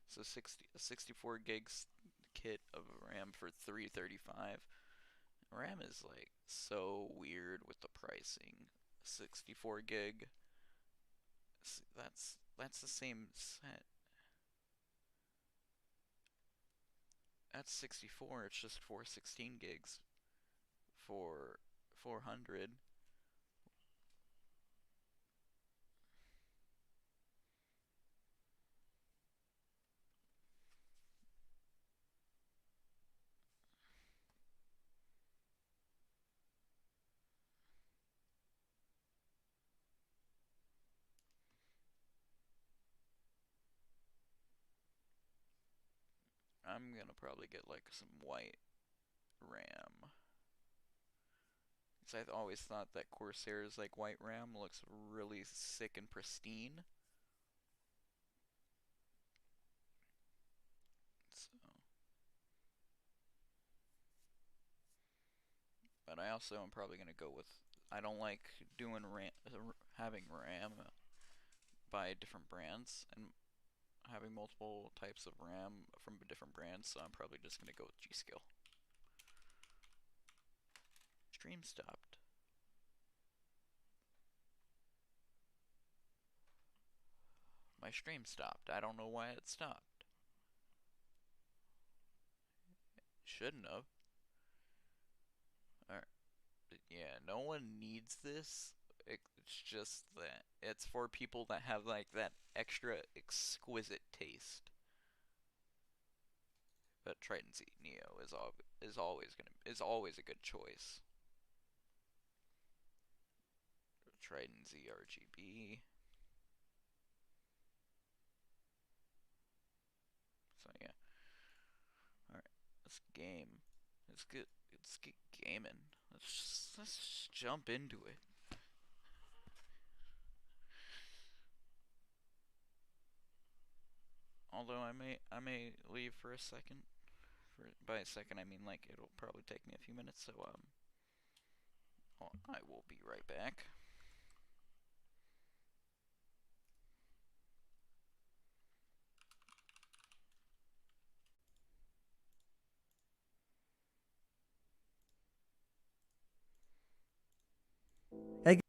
So a 64 gigs kit of RAM for 335. RAM is like so weird with the pricing. 64 gig. That's the same set. That's 64. It's just 416 gigs for 400. I'm gonna probably get like some white RAM. Because I've always thought that Corsair's like white RAM looks really sick and pristine. So, but I also am probably gonna go with. I don't like doing having RAM by different brands and having multiple types of RAM from different brands. So I'm probably just gonna go with G.Skill. Stream stopped. My stream stopped. I don't know why it stopped. Shouldn't have. Alright. Yeah, no one needs this. It's just that it's for people that have like that extra exquisite taste. But Triton Z Neo is always a good choice. Triton Z RGB. So yeah. Alright, let's game. Let's get gaming. Let's just jump into it. Although I may leave for a second. By a second I mean like it'll probably take me a few minutes, so I will be right back. Hey.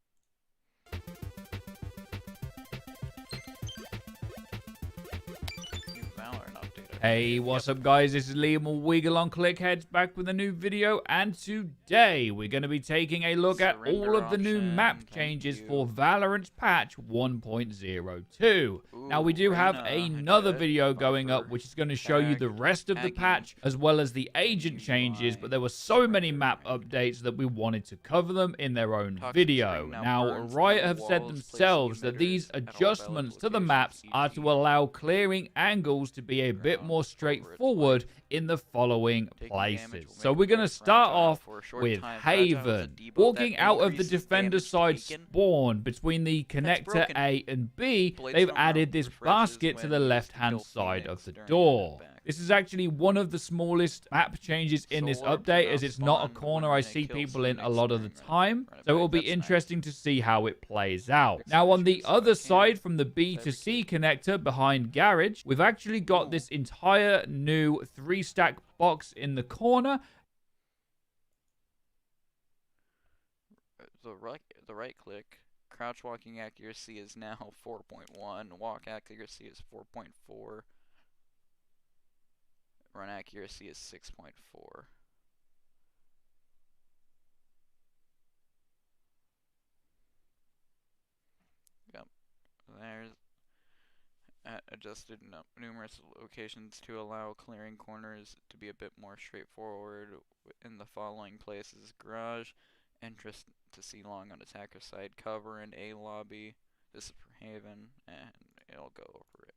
New Valorant update. update. Hey, what's up guys? This is Liam or Wiggle on Clickheads back with a new video, and today we're going to be taking a look at all of the new map changes for Valorant's patch 1.02. Now we do have another video going up which is going to show you the rest of the patch as well as the agent changes, but there were so many map updates that we wanted to cover them in their own video. Now Riot have said themselves that these adjustments to the maps are to allow clearing angles to be a bit more straightforward in the following places. So we're going to start off with Haven. Walking out of the defender side spawn between the connector A and B, they've added this basket to the left hand side of the door. This is actually one of the smallest map changes in this update, as it's not a corner I see people in a lot of the time. So it will be interesting to see how it plays out. Now on the other side from the B to C connector behind Garage, we've actually got this entire new 3-stack box in the corner. The right click, crouch walking accuracy is now 4.1, walk accuracy is 4.4. Run accuracy is 6.4. Yep. There's adjusted numerous locations to allow clearing corners to be a bit more straightforward in the following places: garage, entrance to C long on attacker side, cover in A lobby. This is for Haven, and it'll go over it.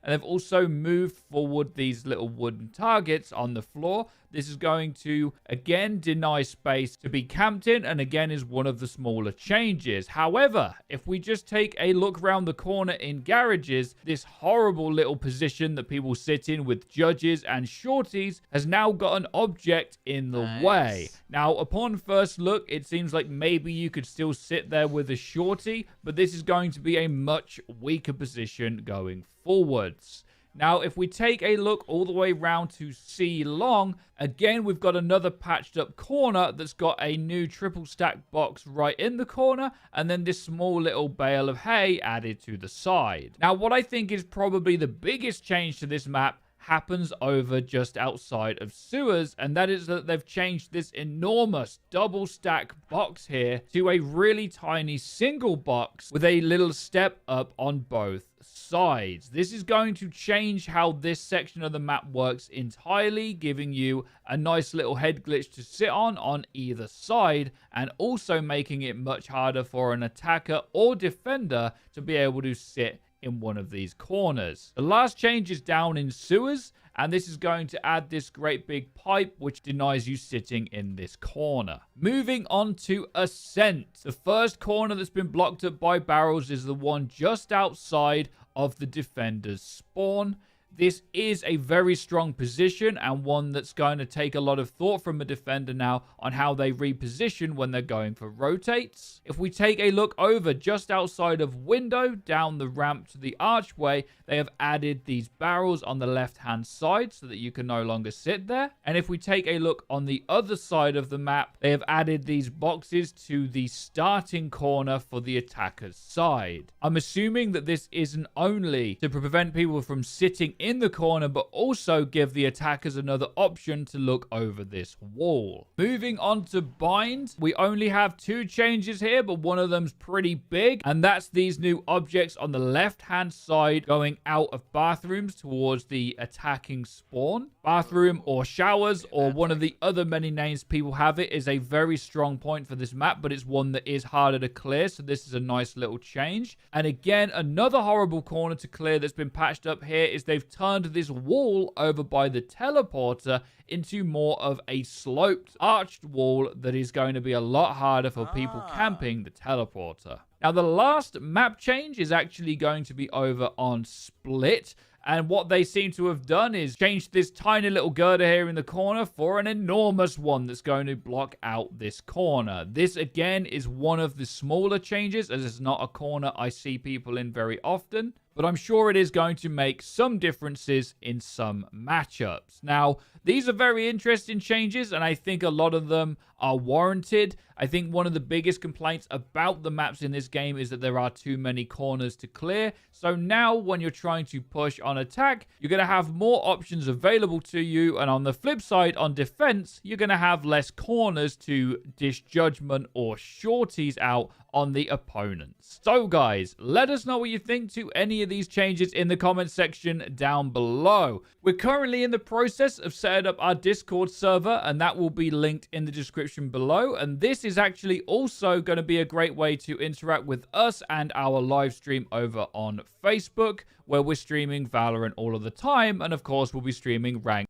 And they've also moved forward these little wooden targets on the floor. This is going to, again, deny space to be camped in, and again is one of the smaller changes. However, if we just take a look around the corner in garages, this horrible little position that people sit in with judges and shorties has now got an object in the way. Now, upon first look, it seems like maybe you could still sit there with a shorty, but this is going to be a much weaker position going forwards. Now, if we take a look all the way round to C long, again, we've got another patched up corner that's got a new triple stack box right in the corner, and then this small little bale of hay added to the side. Now, what I think is probably the biggest change to this map happens over just outside of sewers, and that is that they've changed this enormous double stack box here to a really tiny single box with a little step up on both sides. This is going to change how this section of the map works entirely, giving you a nice little head glitch to sit on either side, and also making it much harder for an attacker or defender to be able to sit in one of these corners. The last change is down in sewers, and this is going to add this great big pipe which denies you sitting in this corner. Moving on to Ascent. The first corner that's been blocked up by barrels is the one just outside of the defender's spawn. This is a very strong position, and one that's going to take a lot of thought from a defender now on how they reposition when they're going for rotates. If we take a look over just outside of window, down the ramp to the archway, they have added these barrels on the left-hand side so that you can no longer sit there. And if we take a look on the other side of the map, they have added these boxes to the starting corner for the attacker's side. I'm assuming that this isn't only to prevent people from sitting in the corner, but also give the attackers another option to look over this wall. Moving on to Bind, we only have 2 changes here, but one of them's pretty big, and that's these new objects on the left-hand side going out of bathrooms towards the attacking spawn. Bathroom or showers, or one of the other many names people have it, is a very strong point for this map, but it's one that is harder to clear, so this is a nice little change. And again, another horrible corner to clear that's been patched up here is they've turned this wall over by the teleporter into more of a sloped, arched wall that is going to be a lot harder for people camping the teleporter. Now, the last map change is actually going to be over on Split. And what they seem to have done is changed this tiny little girder here in the corner for an enormous one that's going to block out this corner. This, again, is one of the smaller changes, as it's not a corner I see people in very often. but I'm sure it is going to make some differences in some matchups. Now, these are very interesting changes, and I think a lot of them are warranted. I think one of the biggest complaints about the maps in this game is that there are too many corners to clear. So now when you're trying to push on attack, you're going to have more options available to you. And on the flip side, on defense, you're going to have less corners to dish judgment or shorties out on the opponents. So guys, let us know what you think to any of these changes in the comment section down below. We're currently in the process of setting up our Discord server, and that will be linked in the description below. And this is actually also going to be a great way to interact with us and our live stream over on Facebook, where we're streaming Valorant all of the time, and of course we'll be streaming Ranked.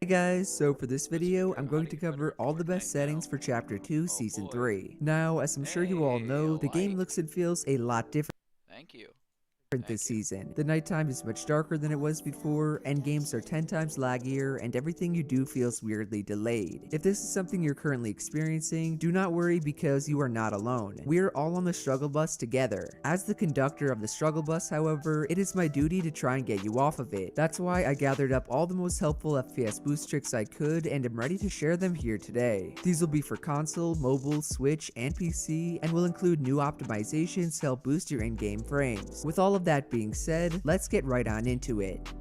Hey guys, so for this video, I'm going to cover all the best settings for Chapter 2 Season 3. Now, as I'm sure you all know, the game looks and feels a lot different. Thank you. This season. The nighttime is much darker than it was before, and games are 10 times laggier, and everything you do feels weirdly delayed. If this is something you're currently experiencing, do not worry because you are not alone. We are all on the struggle bus together. As the conductor of the struggle bus, however, it is my duty to try and get you off of it. That's why I gathered up all the most helpful FPS boost tricks I could, and am ready to share them here today. These will be for console, mobile, Switch, and PC, and will include new optimizations to help boost your in-game frames. With all of that being said, let's get right on into it.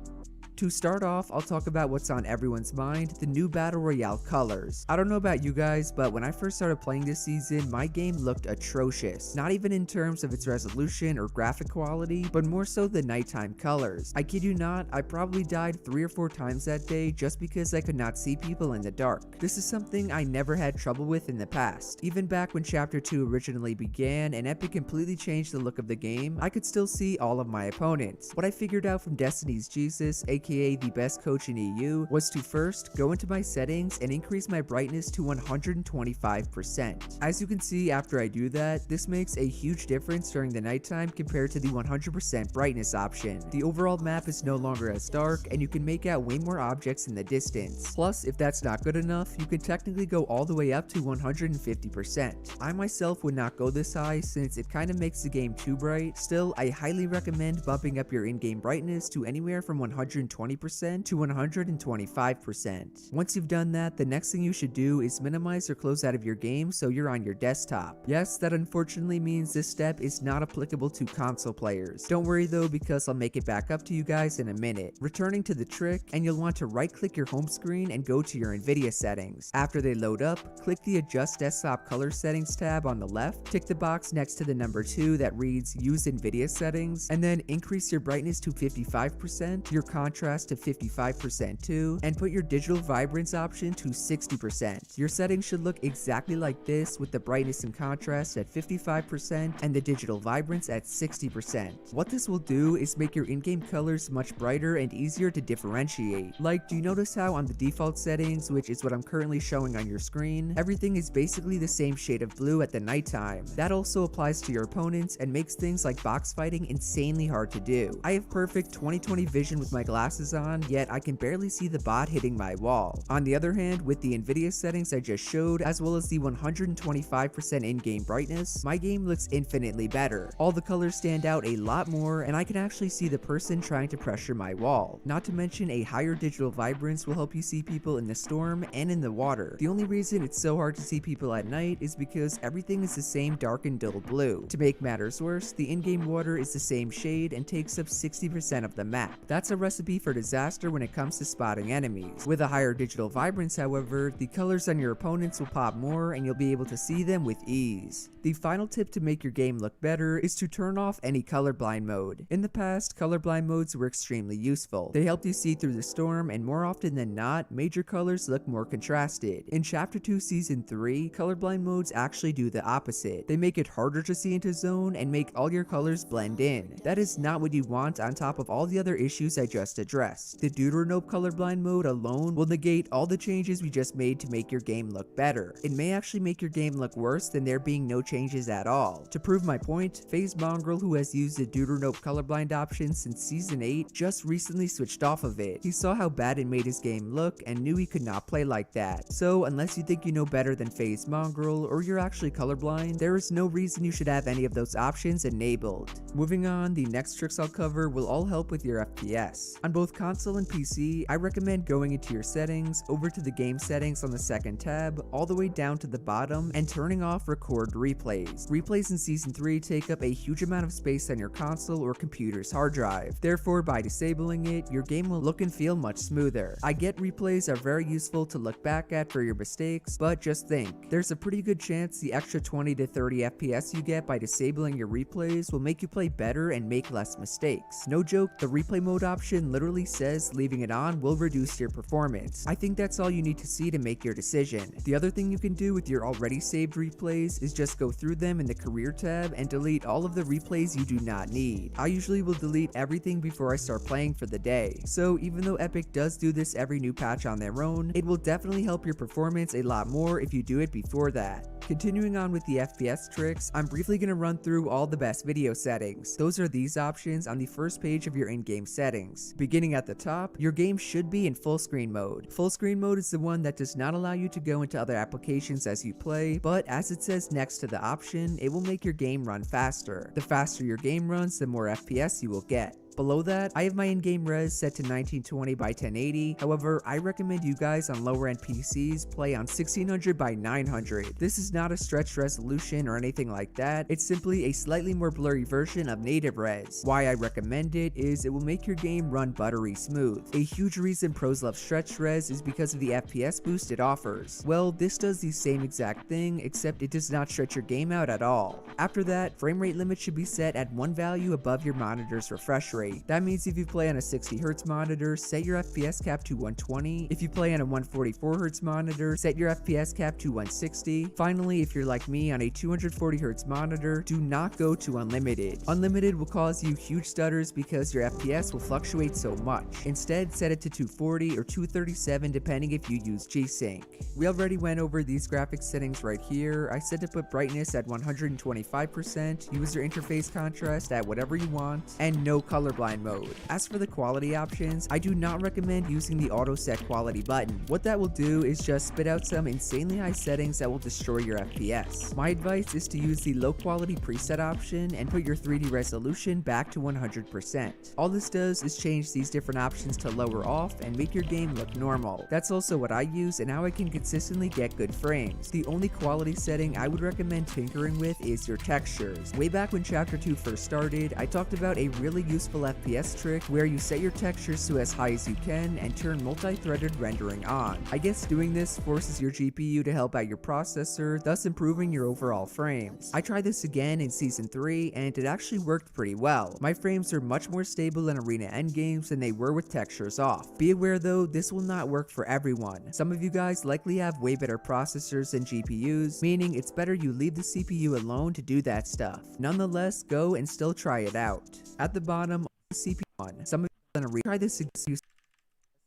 To start off, I'll talk about what's on everyone's mind, the new Battle Royale colors. I don't know about you guys, but when I first started playing this season, my game looked atrocious. Not even in terms of its resolution or graphic quality, but more so the nighttime colors. I kid you not, I probably died 3 or 4 times that day just because I could not see people in the dark. This is something I never had trouble with in the past. Even back when Chapter 2 originally began and Epic completely changed the look of the game, I could still see all of my opponents. What I figured out from Destiny's Jesus, aka the best coach in EU, was to first go into my settings and increase my brightness to 125%. As you can see, after I do that, this makes a huge difference during the nighttime compared to the 100% brightness option. The overall map is no longer as dark, and you can make out way more objects in the distance. Plus, if that's not good enough, you can technically go all the way up to 150%. I myself would not go this high since it kind of makes the game too bright. Still, I highly recommend bumping up your in-game brightness to anywhere from 120% to 125%. Once you've done that, the next thing you should do is minimize or close out of your game so you're on your desktop. Yes, that unfortunately means this step is not applicable to console players. Don't worry though, because I'll make it back up to you guys in a minute. Returning to the trick, and you'll want to right click your home screen and go to your NVIDIA settings. After they load up, click the Adjust Desktop Color Settings tab on the left, tick the box next to the number 2 that reads Use NVIDIA Settings, and then increase your brightness to 55%, your contrast to 55% too, and put your digital vibrance option to 60%. Your settings should look exactly like this, with the brightness and contrast at 55% and the digital vibrance at 60%. What this will do is make your in-game colors much brighter and easier to differentiate. Like, do you notice how on the default settings, which is what I'm currently showing on your screen, everything is basically the same shade of blue at the nighttime? That also applies to your opponents and makes things like box fighting insanely hard to do. I have perfect 20/20 vision with my glasses on, yet I can barely see the bot hitting my wall. On the other hand, with the NVIDIA settings I just showed, as well as the 125% in-game brightness, my game looks infinitely better. All the colors stand out a lot more, and I can actually see the person trying to pressure my wall. Not to mention, a higher digital vibrance will help you see people in the storm and in the water. The only reason it's so hard to see people at night is because everything is the same dark and dull blue. To make matters worse, the in-game water is the same shade and takes up 60% of the map. That's a recipe for disaster when it comes to spotting enemies. With a higher digital vibrance, however, the colors on your opponents will pop more and you'll be able to see them with ease. The final tip to make your game look better is to turn off any colorblind mode. In the past, colorblind modes were extremely useful. They helped you see through the storm, and more often than not, major colors look more contrasted. In Chapter 2 Season 3, colorblind modes actually do the opposite. They make it harder to see into zone and make all your colors blend in. That is not what you want on top of all the other issues I just addressed. addressed. The Deuteranope colorblind mode alone will negate all the changes we just made to make your game look better. It may actually make your game look worse than there being no changes at all. To prove my point, FaZe Mongrel, who has used the Deuteranope colorblind option since Season 8, just recently switched off of it. He saw how bad it made his game look and knew he could not play like that. So unless you think you know better than FaZe Mongrel or you're actually colorblind, there is no reason you should have any of those options enabled. Moving on, the next tricks I'll cover will all help with your FPS. On both console and PC, I recommend going into your settings, over to the game settings on the second tab, all the way down to the bottom, and turning off record replays. Replays in Season 3 take up a huge amount of space on your console or computer's hard drive. Therefore, by disabling it, your game will look and feel much smoother. I get replays are very useful to look back at for your mistakes, but just think, there's a pretty good chance the extra 20 to 30 FPS you get by disabling your replays will make you play better and make less mistakes. No joke, the replay mode option literally says leaving it on will reduce your performance. I think that's all you need to see to make your decision. The other thing you can do with your already saved replays is just go through them in the career tab and delete all of the replays you do not need. I usually will delete everything before I start playing for the day, so even though Epic does do this every new patch on their own, it will definitely help your performance a lot more if you do it before that. Continuing on with the FPS tricks, I'm briefly going to run through all the best video settings. Those are these options on the first page of your in-game settings. Beginning at the top, your game should be in full screen mode. Full screen mode is the one that does not allow you to go into other applications as you play, but as it says next to the option, it will make your game run faster. The faster your game runs, the more FPS you will get. Below that, I have my in-game res set to 1920 by 1080. However, I recommend you guys on lower end PCs play on 1600 by 900. This is not a stretched resolution or anything like that. It's simply a slightly more blurry version of native res. Why I recommend it is it will make your game run buttery smooth. A huge reason pros love stretched res is because of the FPS boost it offers. Well, this does the same exact thing, except it does not stretch your game out at all. After that, frame rate limit should be set at one value above your monitor's refresh rate. That means if you play on a 60Hz monitor, set your FPS cap to 120. If you play on a 144Hz monitor, set your FPS cap to 160. Finally, if you're like me on a 240Hz monitor, do not go to unlimited. Unlimited will cause you huge stutters because your FPS will fluctuate so much. Instead, set it to 240 or 237 depending if you use G-Sync. We already went over these graphics settings right here. I said to put brightness at 125%, user interface contrast at whatever you want, and no colorblind mode. As for the quality options, I do not recommend using the auto set quality button. What that will do is just spit out some insanely high settings that will destroy your FPS. My advice is to use the low quality preset option and put your 3D resolution back to 100%. All this does is change these different options to lower off and make your game look normal. That's also what I use and how I can consistently get good frames. The only quality setting I would recommend tinkering with is your textures. Way back when Chapter 2 first started, I talked about a really useful FPS trick where you set your textures to as high as you can and turn multi-threaded rendering on. I guess doing this forces your GPU to help out your processor, thus improving your overall frames. I tried this again in Season 3 and it actually worked pretty well. My frames are much more stable in arena endgames than they were with textures off. Be aware though, this will not work for everyone. Some of you guys likely have way better processors than GPUs, meaning it's better you leave the CPU alone to do that stuff. Nonetheless, go and still try it out. At the bottom, CPU on. Some of you are gonna try this again.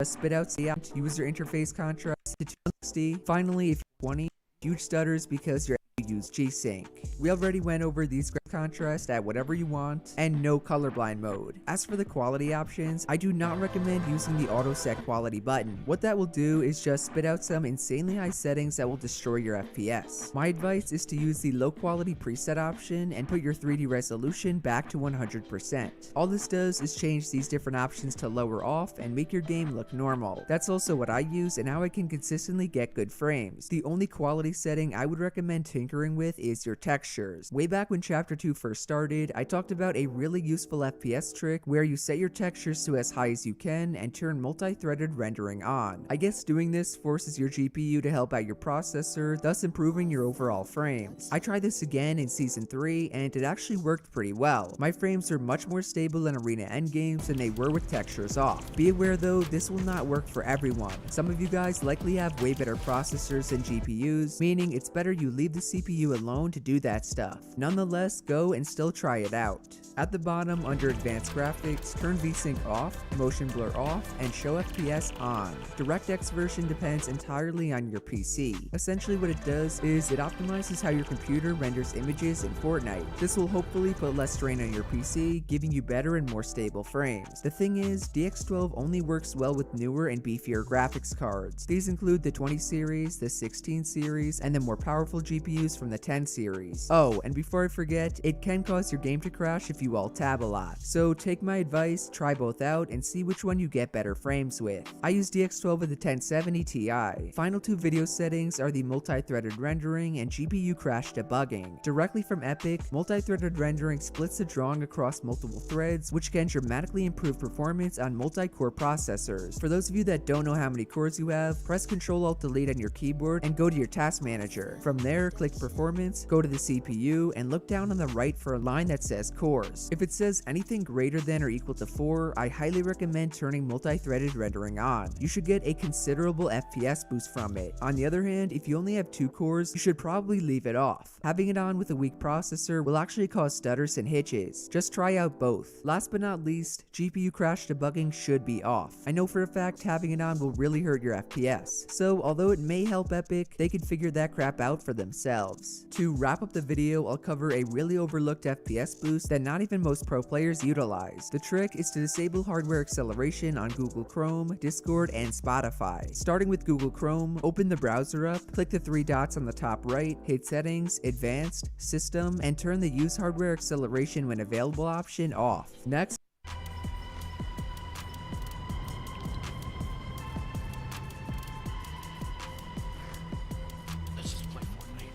Spit out user interface contrast to 260. Finally, if you're 20, huge stutters because you're use G-Sync. We already went over these contrast at whatever you want and no colorblind mode. As for the quality options, I do not recommend using the auto set quality button. What that will do is just spit out some insanely high settings that will destroy your FPS. My advice is to use the low quality preset option and put your 3D resolution back to 100%. All this does is change these different options to lower off and make your game look normal. That's also what I use and how I can consistently get good frames. The only quality setting I would recommend tinkering with is your textures. Way back when Chapter 2 first started, I talked about a really useful FPS trick where you set your textures to as high as you can and turn multi-threaded rendering on. I guess doing this forces your GPU to help out your processor, thus improving your overall frames. I tried this again in Season 3 and it actually worked pretty well. My frames are much more stable in arena endgames than they were with textures off. Be aware though, this will not work for everyone. Some of you guys likely have way better processors than GPUs, meaning it's better you leave the CPU alone to do that stuff. Nonetheless, go and still try it out. At the bottom, under Advanced Graphics, turn VSync off, Motion Blur off, and Show FPS on. DirectX version depends entirely on your PC. Essentially what it does is it optimizes how your computer renders images in Fortnite. This will hopefully put less strain on your PC, giving you better and more stable frames. The thing is, DX12 only works well with newer and beefier graphics cards. These include the 20 series, the 16 series, and the more powerful GPUs from the 10 series. Oh, and before I forget, it can cause your game to crash if you alt tab a lot. So take my advice, try both out, and see which one you get better frames with. I use DX12 with the 1070 Ti. Final two video settings are the multi-threaded rendering and GPU crash debugging. Directly from Epic, multi-threaded rendering splits the drawing across multiple threads, which can dramatically improve performance on multi-core processors. For those of you that don't know how many cores you have, press Ctrl-Alt-Delete on your keyboard and go to your task manager. From there, click Performance, go to the CPU, and look down on the right for a line that says Cores. If it says anything greater than or equal to 4, I highly recommend turning multi-threaded rendering on. You should get a considerable FPS boost from it. On the other hand, if you only have 2 cores, you should probably leave it off. Having it on with a weak processor will actually cause stutters and hitches. Just try out both. Last but not least, GPU crash debugging should be off. I know for a fact having it on will really hurt your FPS. So although it may help Epic, they could figure that crap out for themselves. To wrap up the video, I'll cover a really overlooked FPS boost that not even most pro players utilize. The trick is to disable hardware acceleration on Google Chrome, Discord, and Spotify. Starting with Google Chrome, open the browser up, click the 3 dots on the top right, hit Settings, Advanced, System, and turn the Use Hardware Acceleration when available option off. Next, Let's just play Fortnite.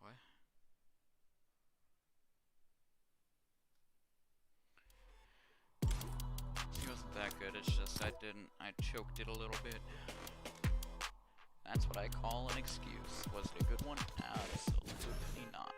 What? She wasn't that good, it's just I choked it a little bit. That's what I call an excuse. Was it a good one? Absolutely not.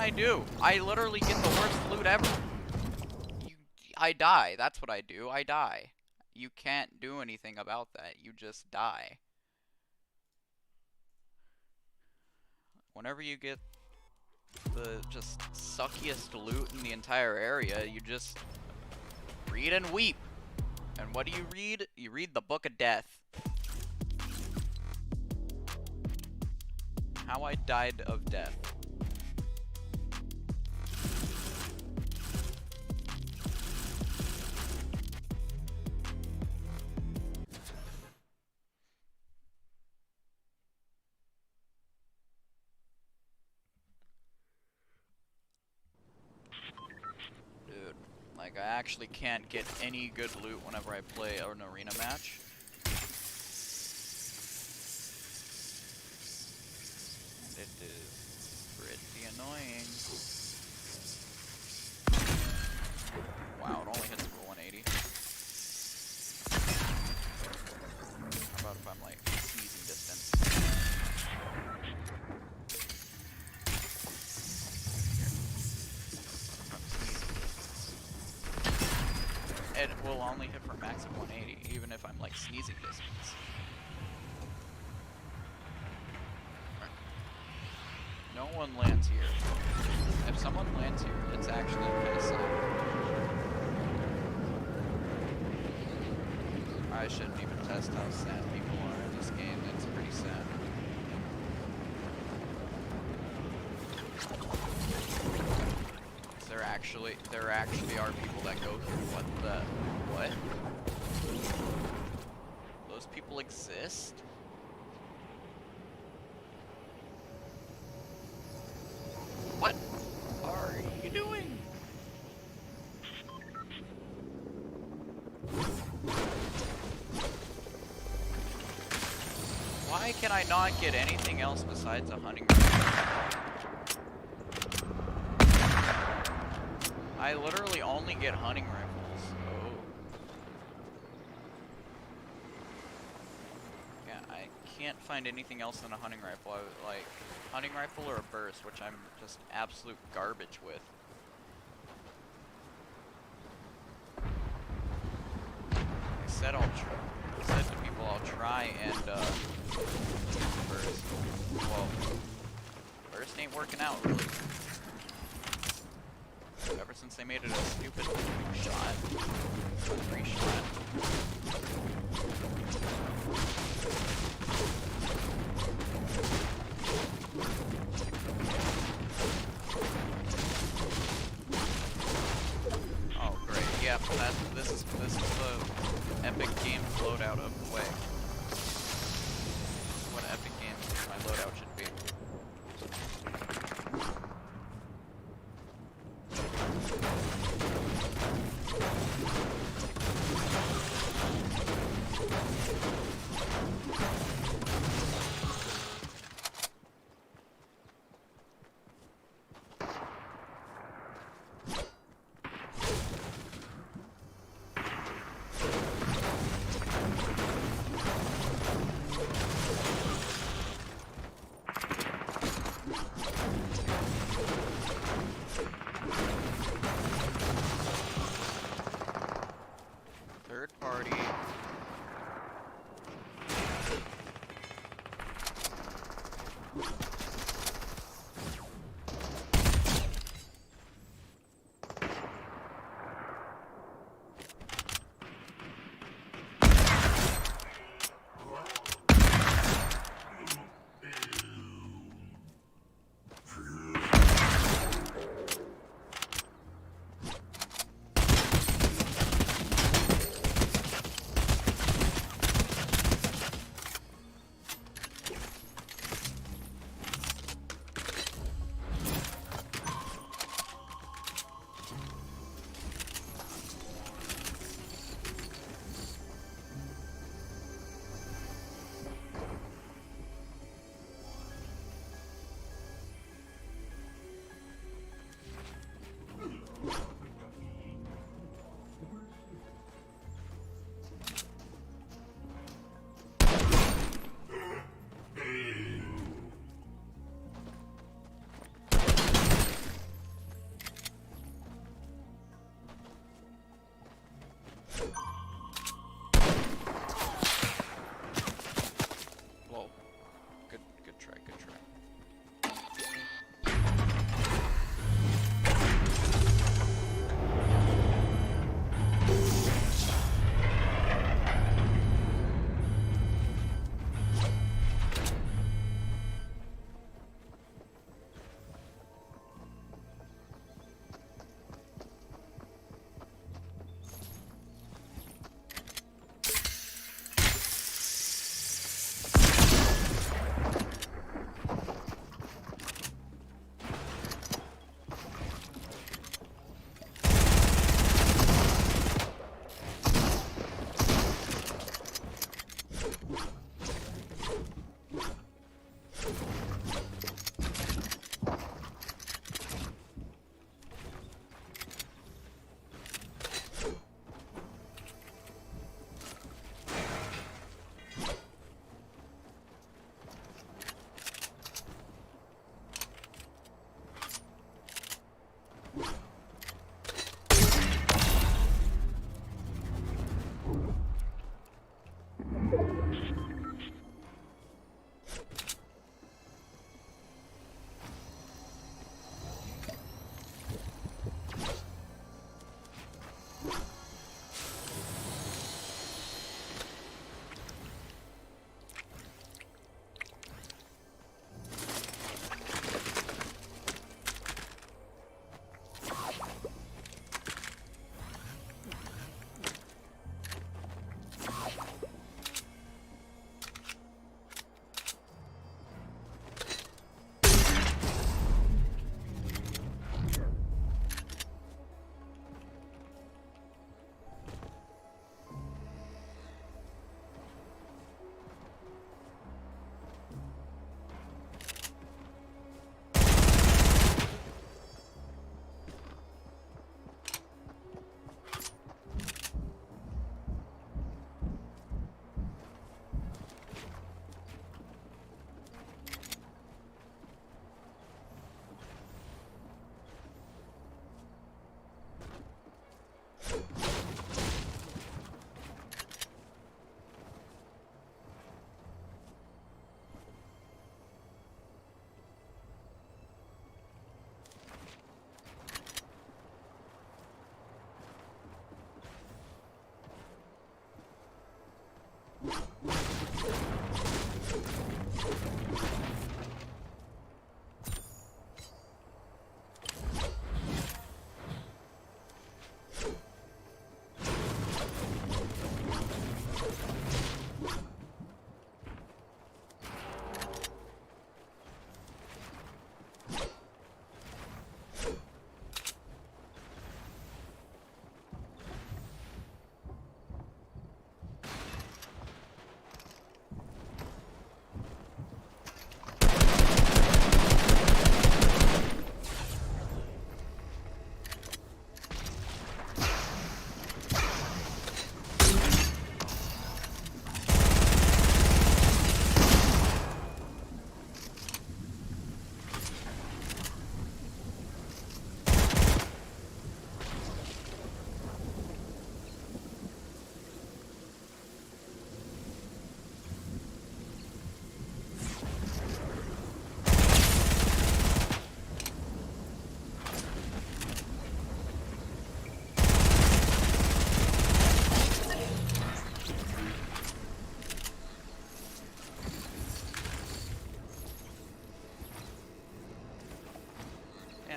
I do? I literally get the worst loot ever. I die. That's what I do. I die. You can't do anything about that. You just die. Whenever you get the just suckiest loot in the entire area, you just read and weep. And what do you read? You read the Book of Death. How I died of death. Dude, like I actually can't get any good loot whenever I play an arena match. And it is pretty annoying. Wow, it only hits for 180. How about if I'm like sneezing distance? It will only hit for max of 180, even if I'm like sneezing distance. No one lands here. If someone lands here, it's actually kind of sad. I shouldn't even test how sad people are in this game. It's pretty sad. There actually are people that go through what? Those people exist? can I not get anything else besides a hunting rifle? I literally only get hunting rifles. Oh. Yeah, I can't find anything else than a hunting rifle. I would like hunting rifle or a burst, which I'm just absolute garbage with. I said to people I'll try and burst. Well, burst ain't working out really. Ever since they made it a stupid shot, free shot. Oh great, yeah, this is the Epic Games loadout of the way. What Epic Games my loadout should be.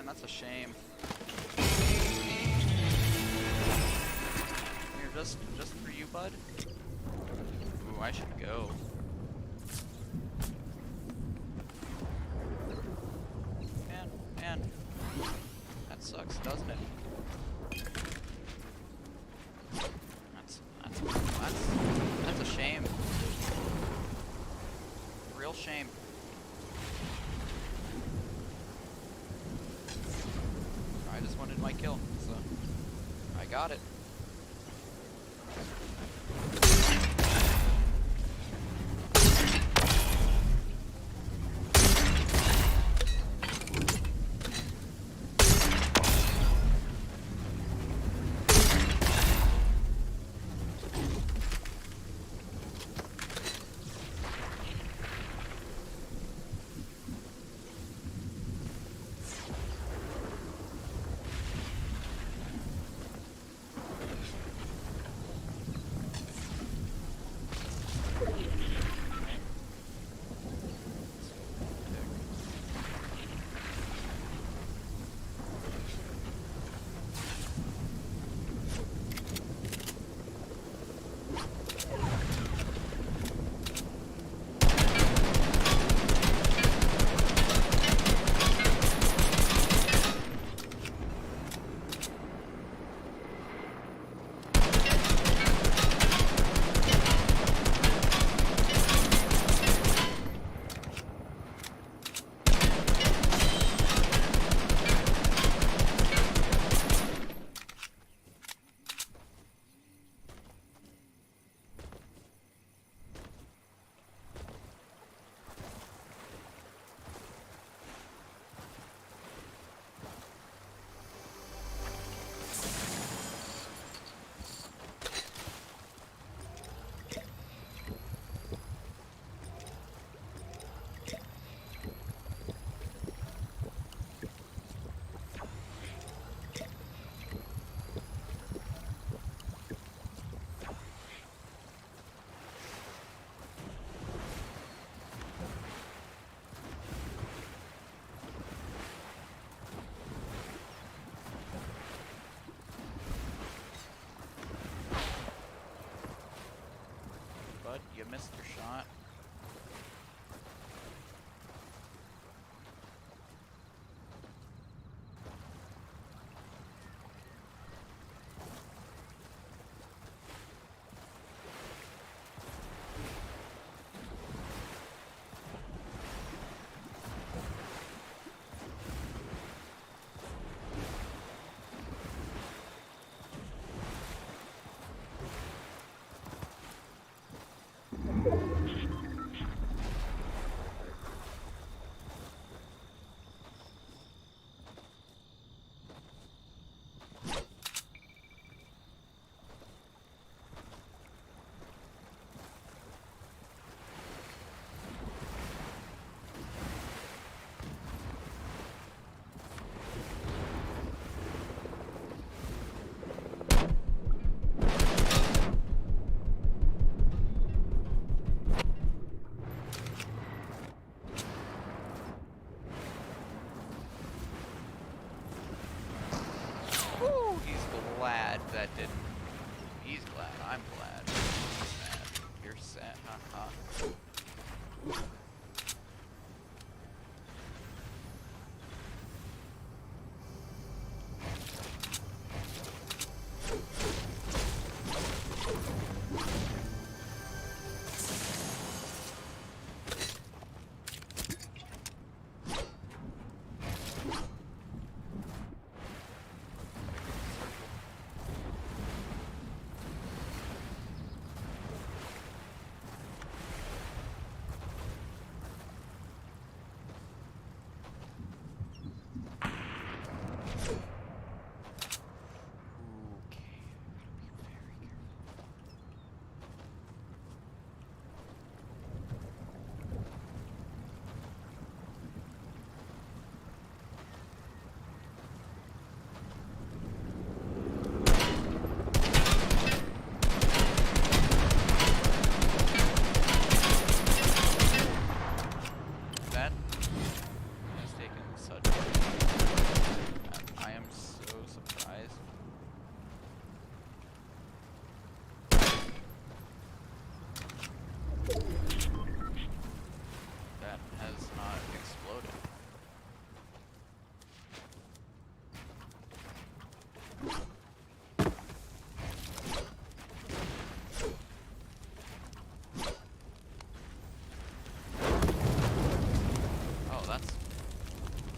that's a shame. Here, just for you, bud. Ooh, I should go. Man, that sucks, doesn't it? That's a shame. Real shame. I just wanted my kill, so I got it. Bud, you missed your shot. Glad that didn't. He's glad. I'm glad. He's mad. You're sad. Haha.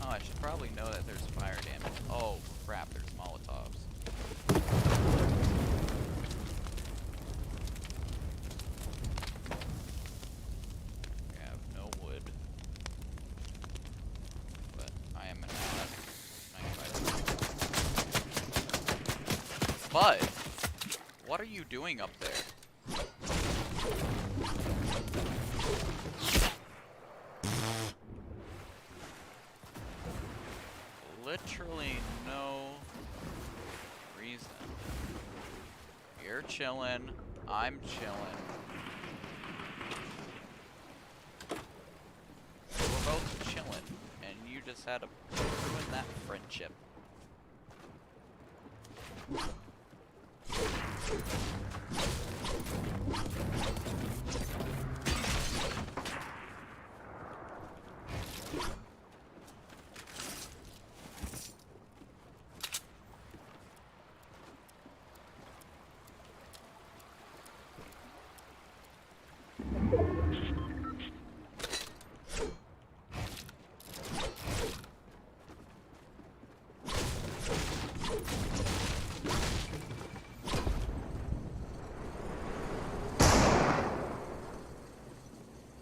I should probably know that there's fire damage. Oh crap, there's Molotovs. We have no wood. But I am an Bud! What are you doing up there? Literally no reason. You're chillin', I'm chillin'. We're both chillin', and you just had to ruin that friendship.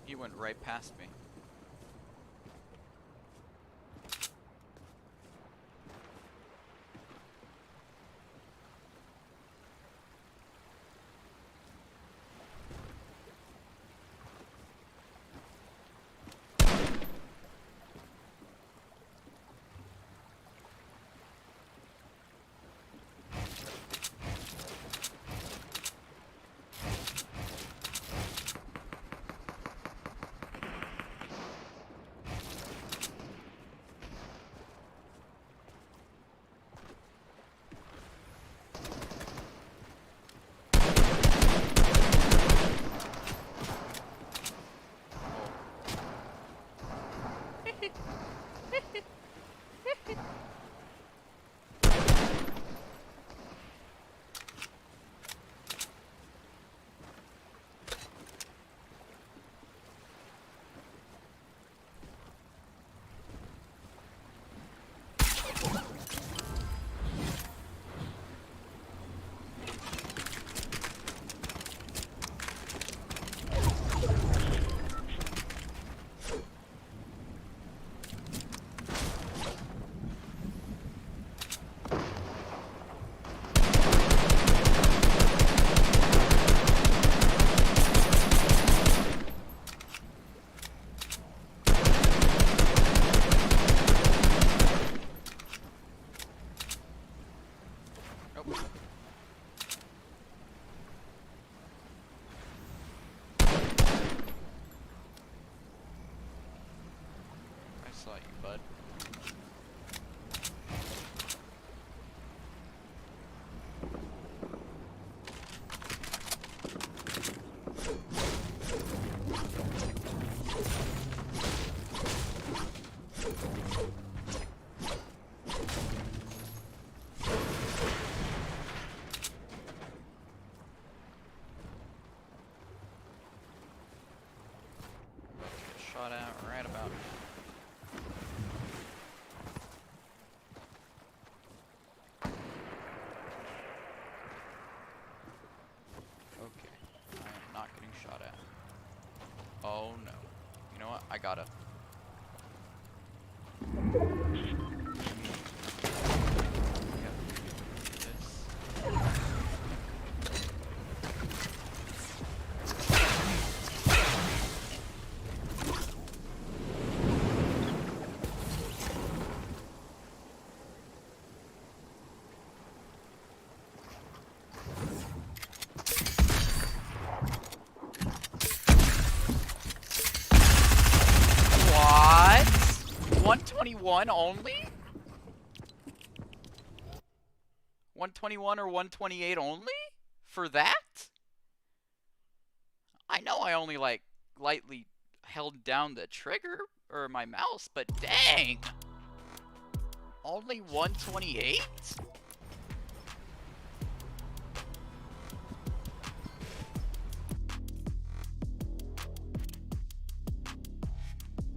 He went right past me. I saw you, bud. Get shot at right about now. Okay, I am not getting shot at. Oh no. You know what? I gotta. What? 121 only? 121 or 128 only? For that? I know I only like lightly held down the trigger or my mouse, but dang! Only 128?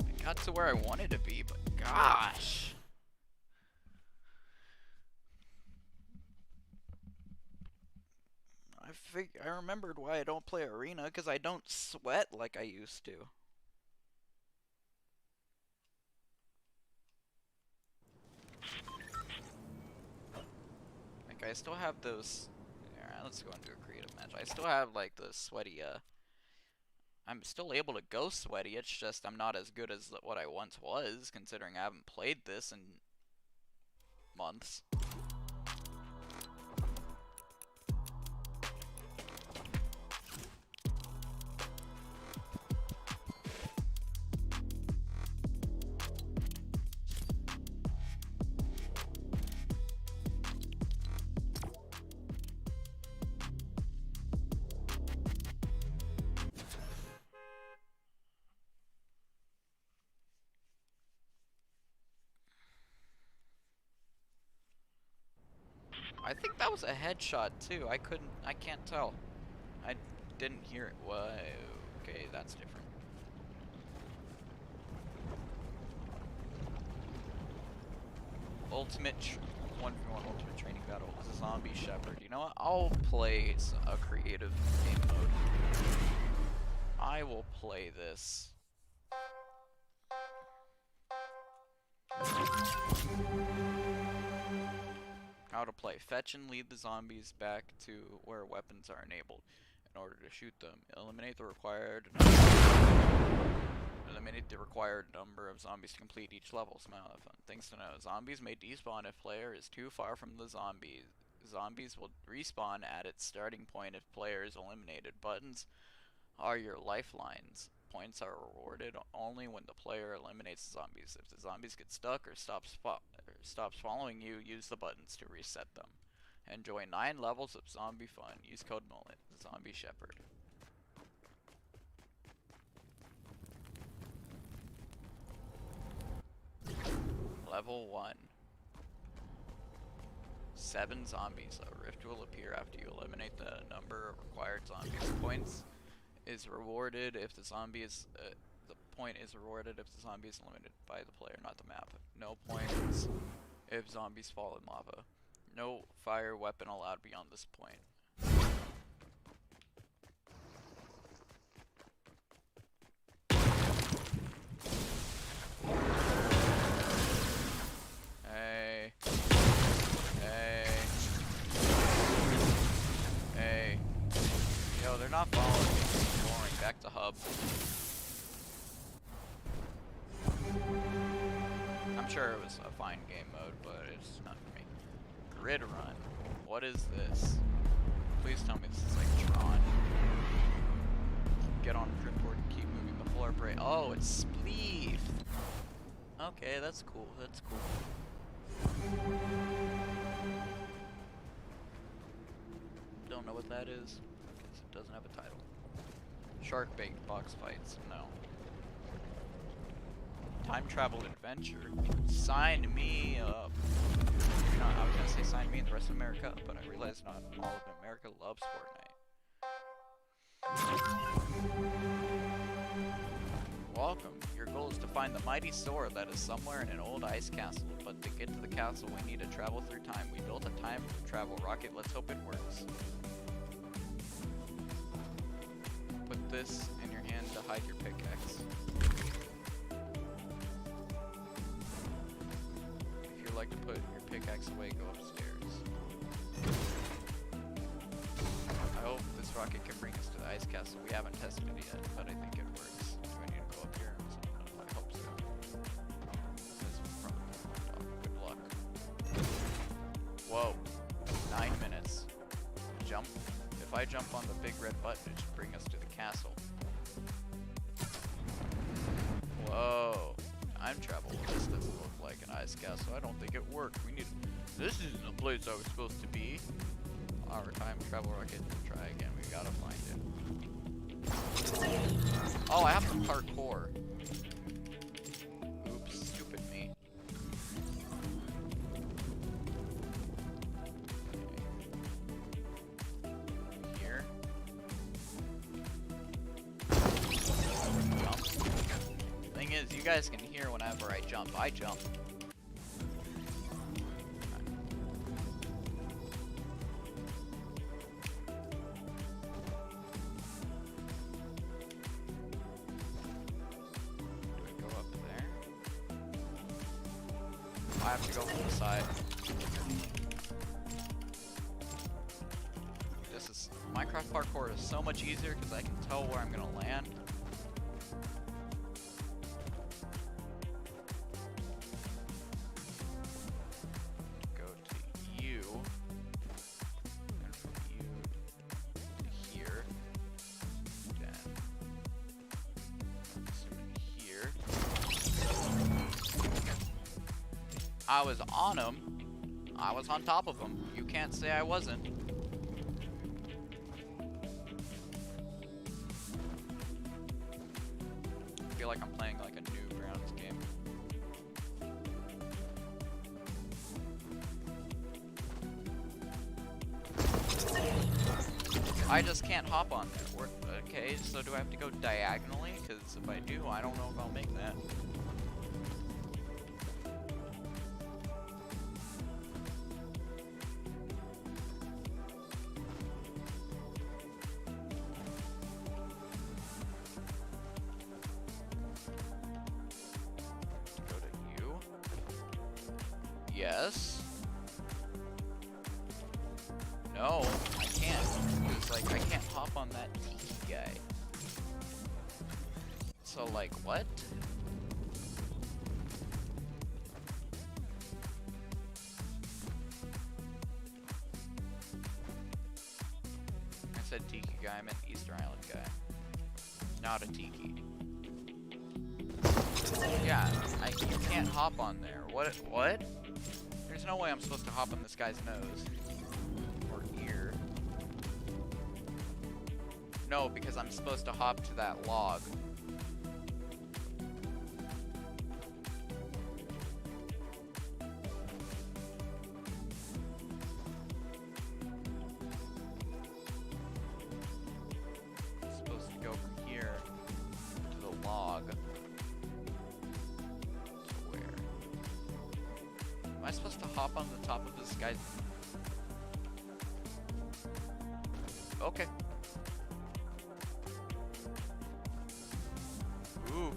I got to where I wanted to be, but Gosh. I remembered why I don't play Arena, because I don't sweat like I used to. Like, I still have those... Alright, let's go into a creative match. I still have, like, the sweaty, I'm still able to go sweaty, it's just I'm not as good as what I once was, considering I haven't played this in months. I think that was a headshot too. I can't tell. I didn't hear it. Whoa, okay, that's different. Ultimate 1v1 ultimate training battle is a zombie shepherd. You know what? I'll play a creative game mode. I will play this. How to play. Fetch and lead the zombies back to where weapons are enabled in order to shoot them. Eliminate the required number of zombies to complete each level. Smile at fun. Things to know. Zombies may despawn if player is too far from the zombies. Zombies will respawn at its starting point if player is eliminated. Buttons are your lifelines. Points are rewarded only when the player eliminates the zombies. If the zombies get stuck or stops following you, use the buttons to reset them. Enjoy 9 levels of zombie fun. Use code MULLET, the zombie shepherd. Level 1. 7 zombies. A rift will appear after you eliminate the number of required zombies. Points is rewarded if the zombie is the point is rewarded if the zombie is eliminated by the player, not the map. No points if zombies fall in lava. No fire weapon allowed beyond this point. Hey. Hey. Hey. Yo, they're not following me. Boring. Back to hub. I'm sure it was a fine game mode, but it's not for me. Grid run. What is this? Please tell me this is like Tron. Get on Tripboard and keep moving the floor break. Oh, it's Spleef. Okay, that's cool. That's cool. Don't know what that is, because it doesn't have a title. Shark bait box fights. No. Time travel adventure. Sign me up. No, I was gonna say sign me and the rest of America, but I realized not all of America loves Fortnite. Welcome. Your goal is to find the mighty sword that is somewhere in an old ice castle. But to get to the castle, we need to travel through time. We built a time travel rocket. Let's hope it works. Put this in your hand to hide your pickaxe. If you'd like to put your pickaxe away, go upstairs. I hope this rocket can bring us to the ice castle. We haven't tested it yet, but I think it works. Do I need to go up here? I hope so. This is from the top. Good luck. Whoa. 9 minutes. Jump. If I jump on the big red button, it should bring us to the castle. Whoa. Time travel. This doesn't look like an ice castle. I don't think it worked. We need. This isn't the place I was supposed to be. Our time travel rocket. Try again. We gotta find it. Oh, I have to parkour. Oops, stupid me. Here. Jump. Thing is, Because you guys can hear whenever I jump. I jump. Do we go up there? I have to go from the side. Minecraft parkour is so much easier because I can tell where I'm gonna land. Go to you, and from you to here, then here. I was on him. I was on top of him. You can't say I wasn't. I feel like I'm playing like a Newgrounds game. I just can't hop on there. Okay, so do I have to go diagonally? Because if I do, I don't know if I'll make that. Yes. No, I can't. It's like I can't hop on that tiki guy. So like what? I said tiki guy, I meant Easter Island guy. Not a tiki. Yeah, you can't hop on there. What? There's no way I'm supposed to hop on this guy's nose. Or ear. No, because I'm supposed to hop to that log. I'm supposed to go from here to the log. Am I supposed to hop on the top of this guy's... Okay. Ooh.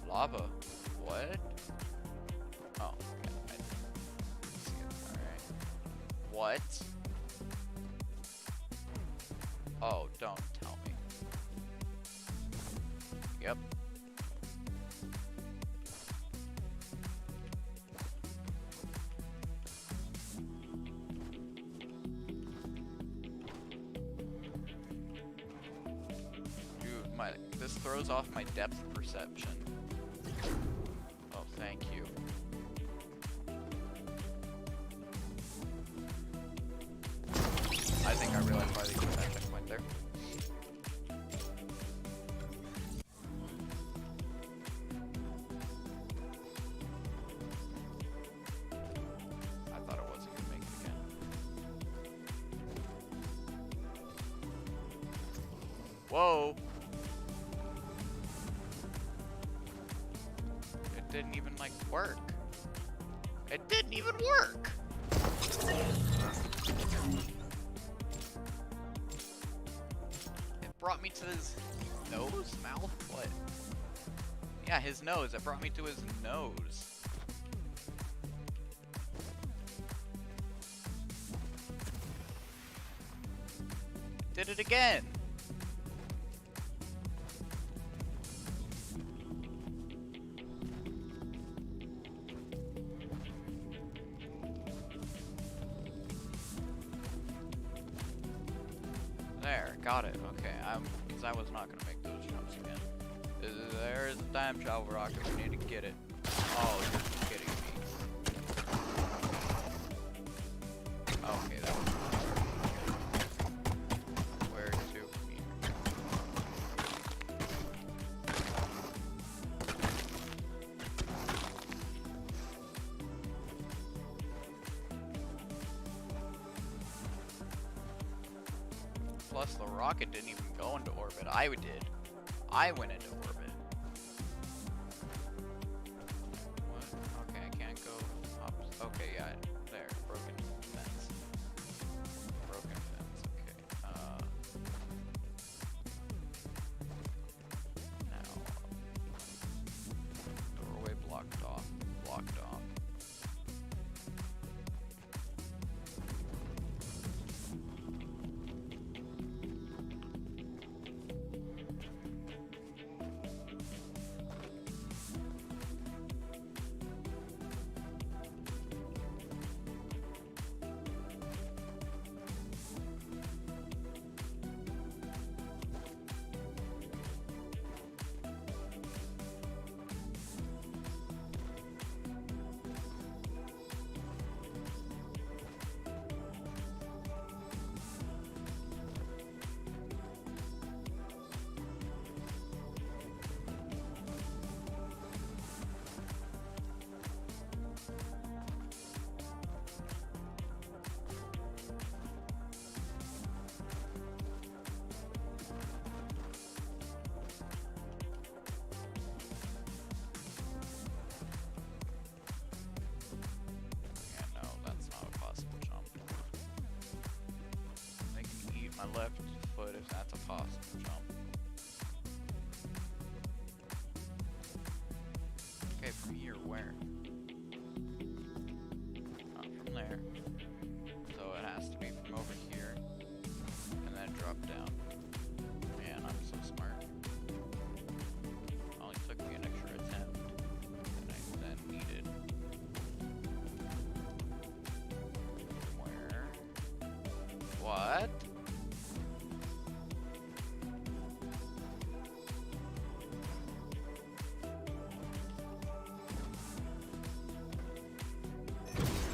Lava. What? Oh, okay. I see it. Alright. What? Oh, don't tell me. Yep. This throws off my depth perception. Oh, thank you. I think I realized why they put that checkpoint there. I thought I wasn't gonna make it again. Whoa! Didn't even like work. It didn't even work. It brought me to his nose, mouth, what? Yeah, his nose. It brought me to his nose. Did it again. There, got it. Okay, because I was not gonna make those jumps again. There's a time travel rocket. We need to get it. Oh, you're kidding me. Okay, that was. Where to from here? Plus, the rocket didn't even go into orbit. I did. I went into orbit. left foot if that's a possible jump. Okay, from here, where? Not from there. So it has to be from over here. And then drop down. Man, I'm so smart. Only took me an extra attempt than I then needed. Where? What?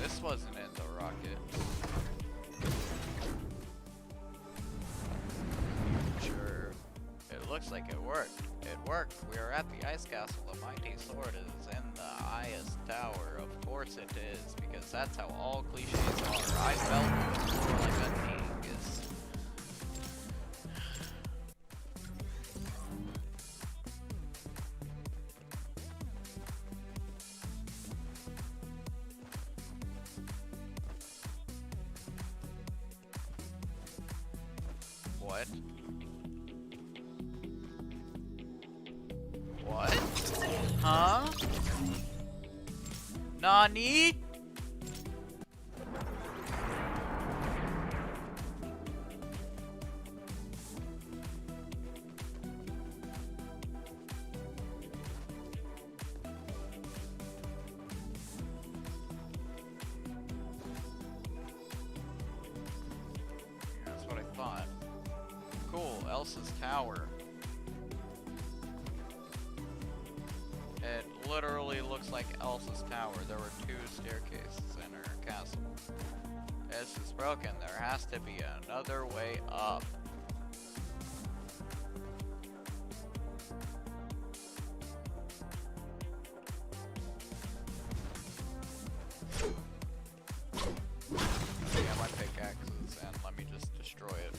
This wasn't in the rocket. Sure. It looks like it worked. It worked. We are at the ice castle. The mighty sword is in the highest tower. Of course it is, because that's how all cliches are. I felt it was more like a dingus. What? What? Huh? Nani? That's what I thought. Cool, Elsa's tower. It literally looks like Elsa's tower. There were 2 staircases in her castle. This is broken. There has to be another way up. Yeah, my pickaxes, and let me just destroy it.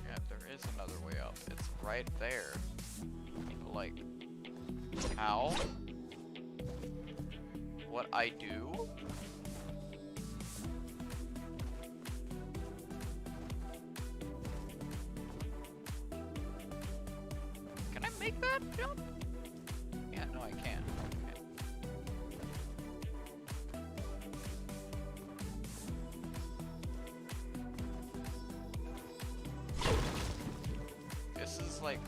Yeah, there is another way up. It's right there. Like, how? What I do? Can I make that jump? Yeah, no, I can't. Okay. This is like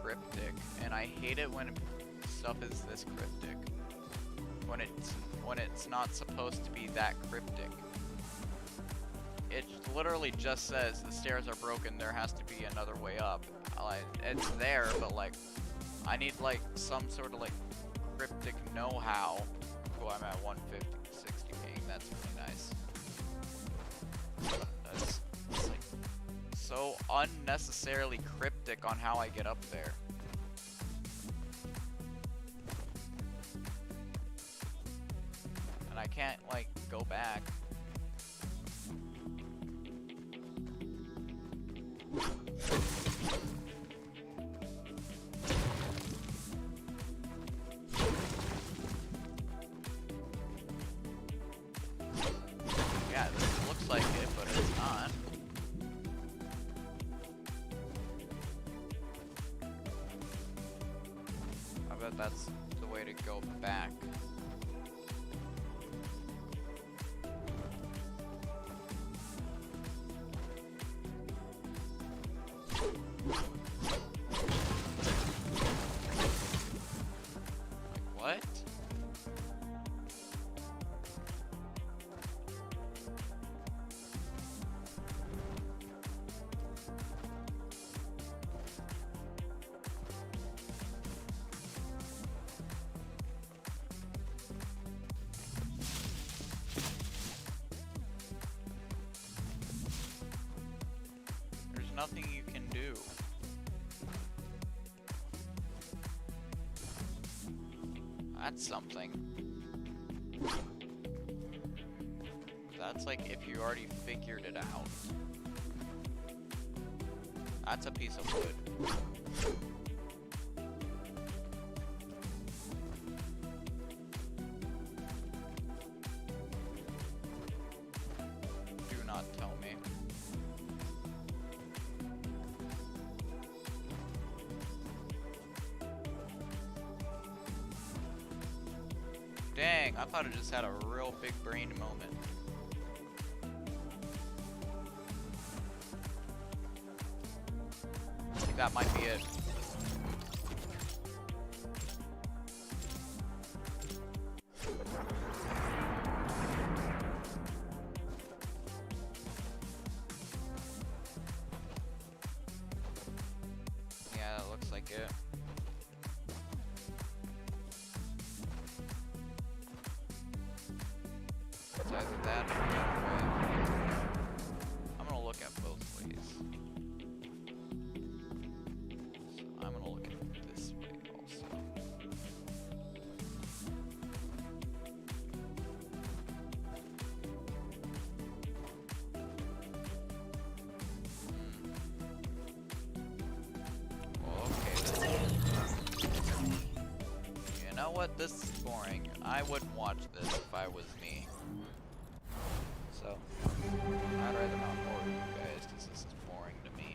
cryptic, and I hate it when stuff is this cryptic. When it's not supposed to be that cryptic. It literally just says the stairs are broken, there has to be another way up. It's there, but like I need like some sort of like cryptic know-how. Oh, I'm at 150, 60 ping. That's really nice. That's like so unnecessarily cryptic on how I get up there. And I can't like go back. Yeah, this looks like it, but it's not. I bet that's the way to go back. Like, what? There's nothing you can do. That's something. That's like if you already figured it out. That's a piece of wood. dang, I thought I just had a real big brain moment. I think that might be it. Yeah, that looks like it. It's either that or the other way. I'm gonna look at both ways. So I'm gonna look at this way also. Okay. You know what? This is boring. I wouldn't watch this if I was me. So, I'd rather not bore you guys because this is boring to me.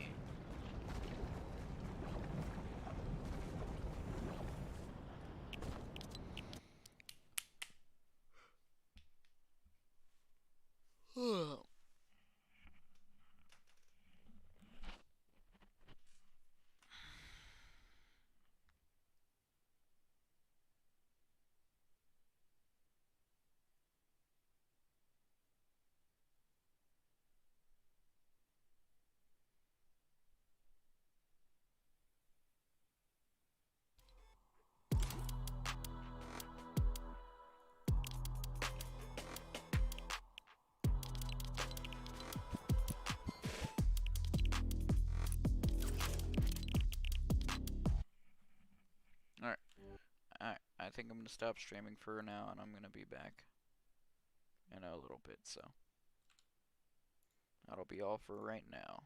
Alright. I think I'm gonna stop streaming for now and I'm gonna be back in a little bit, so that'll be all for right now.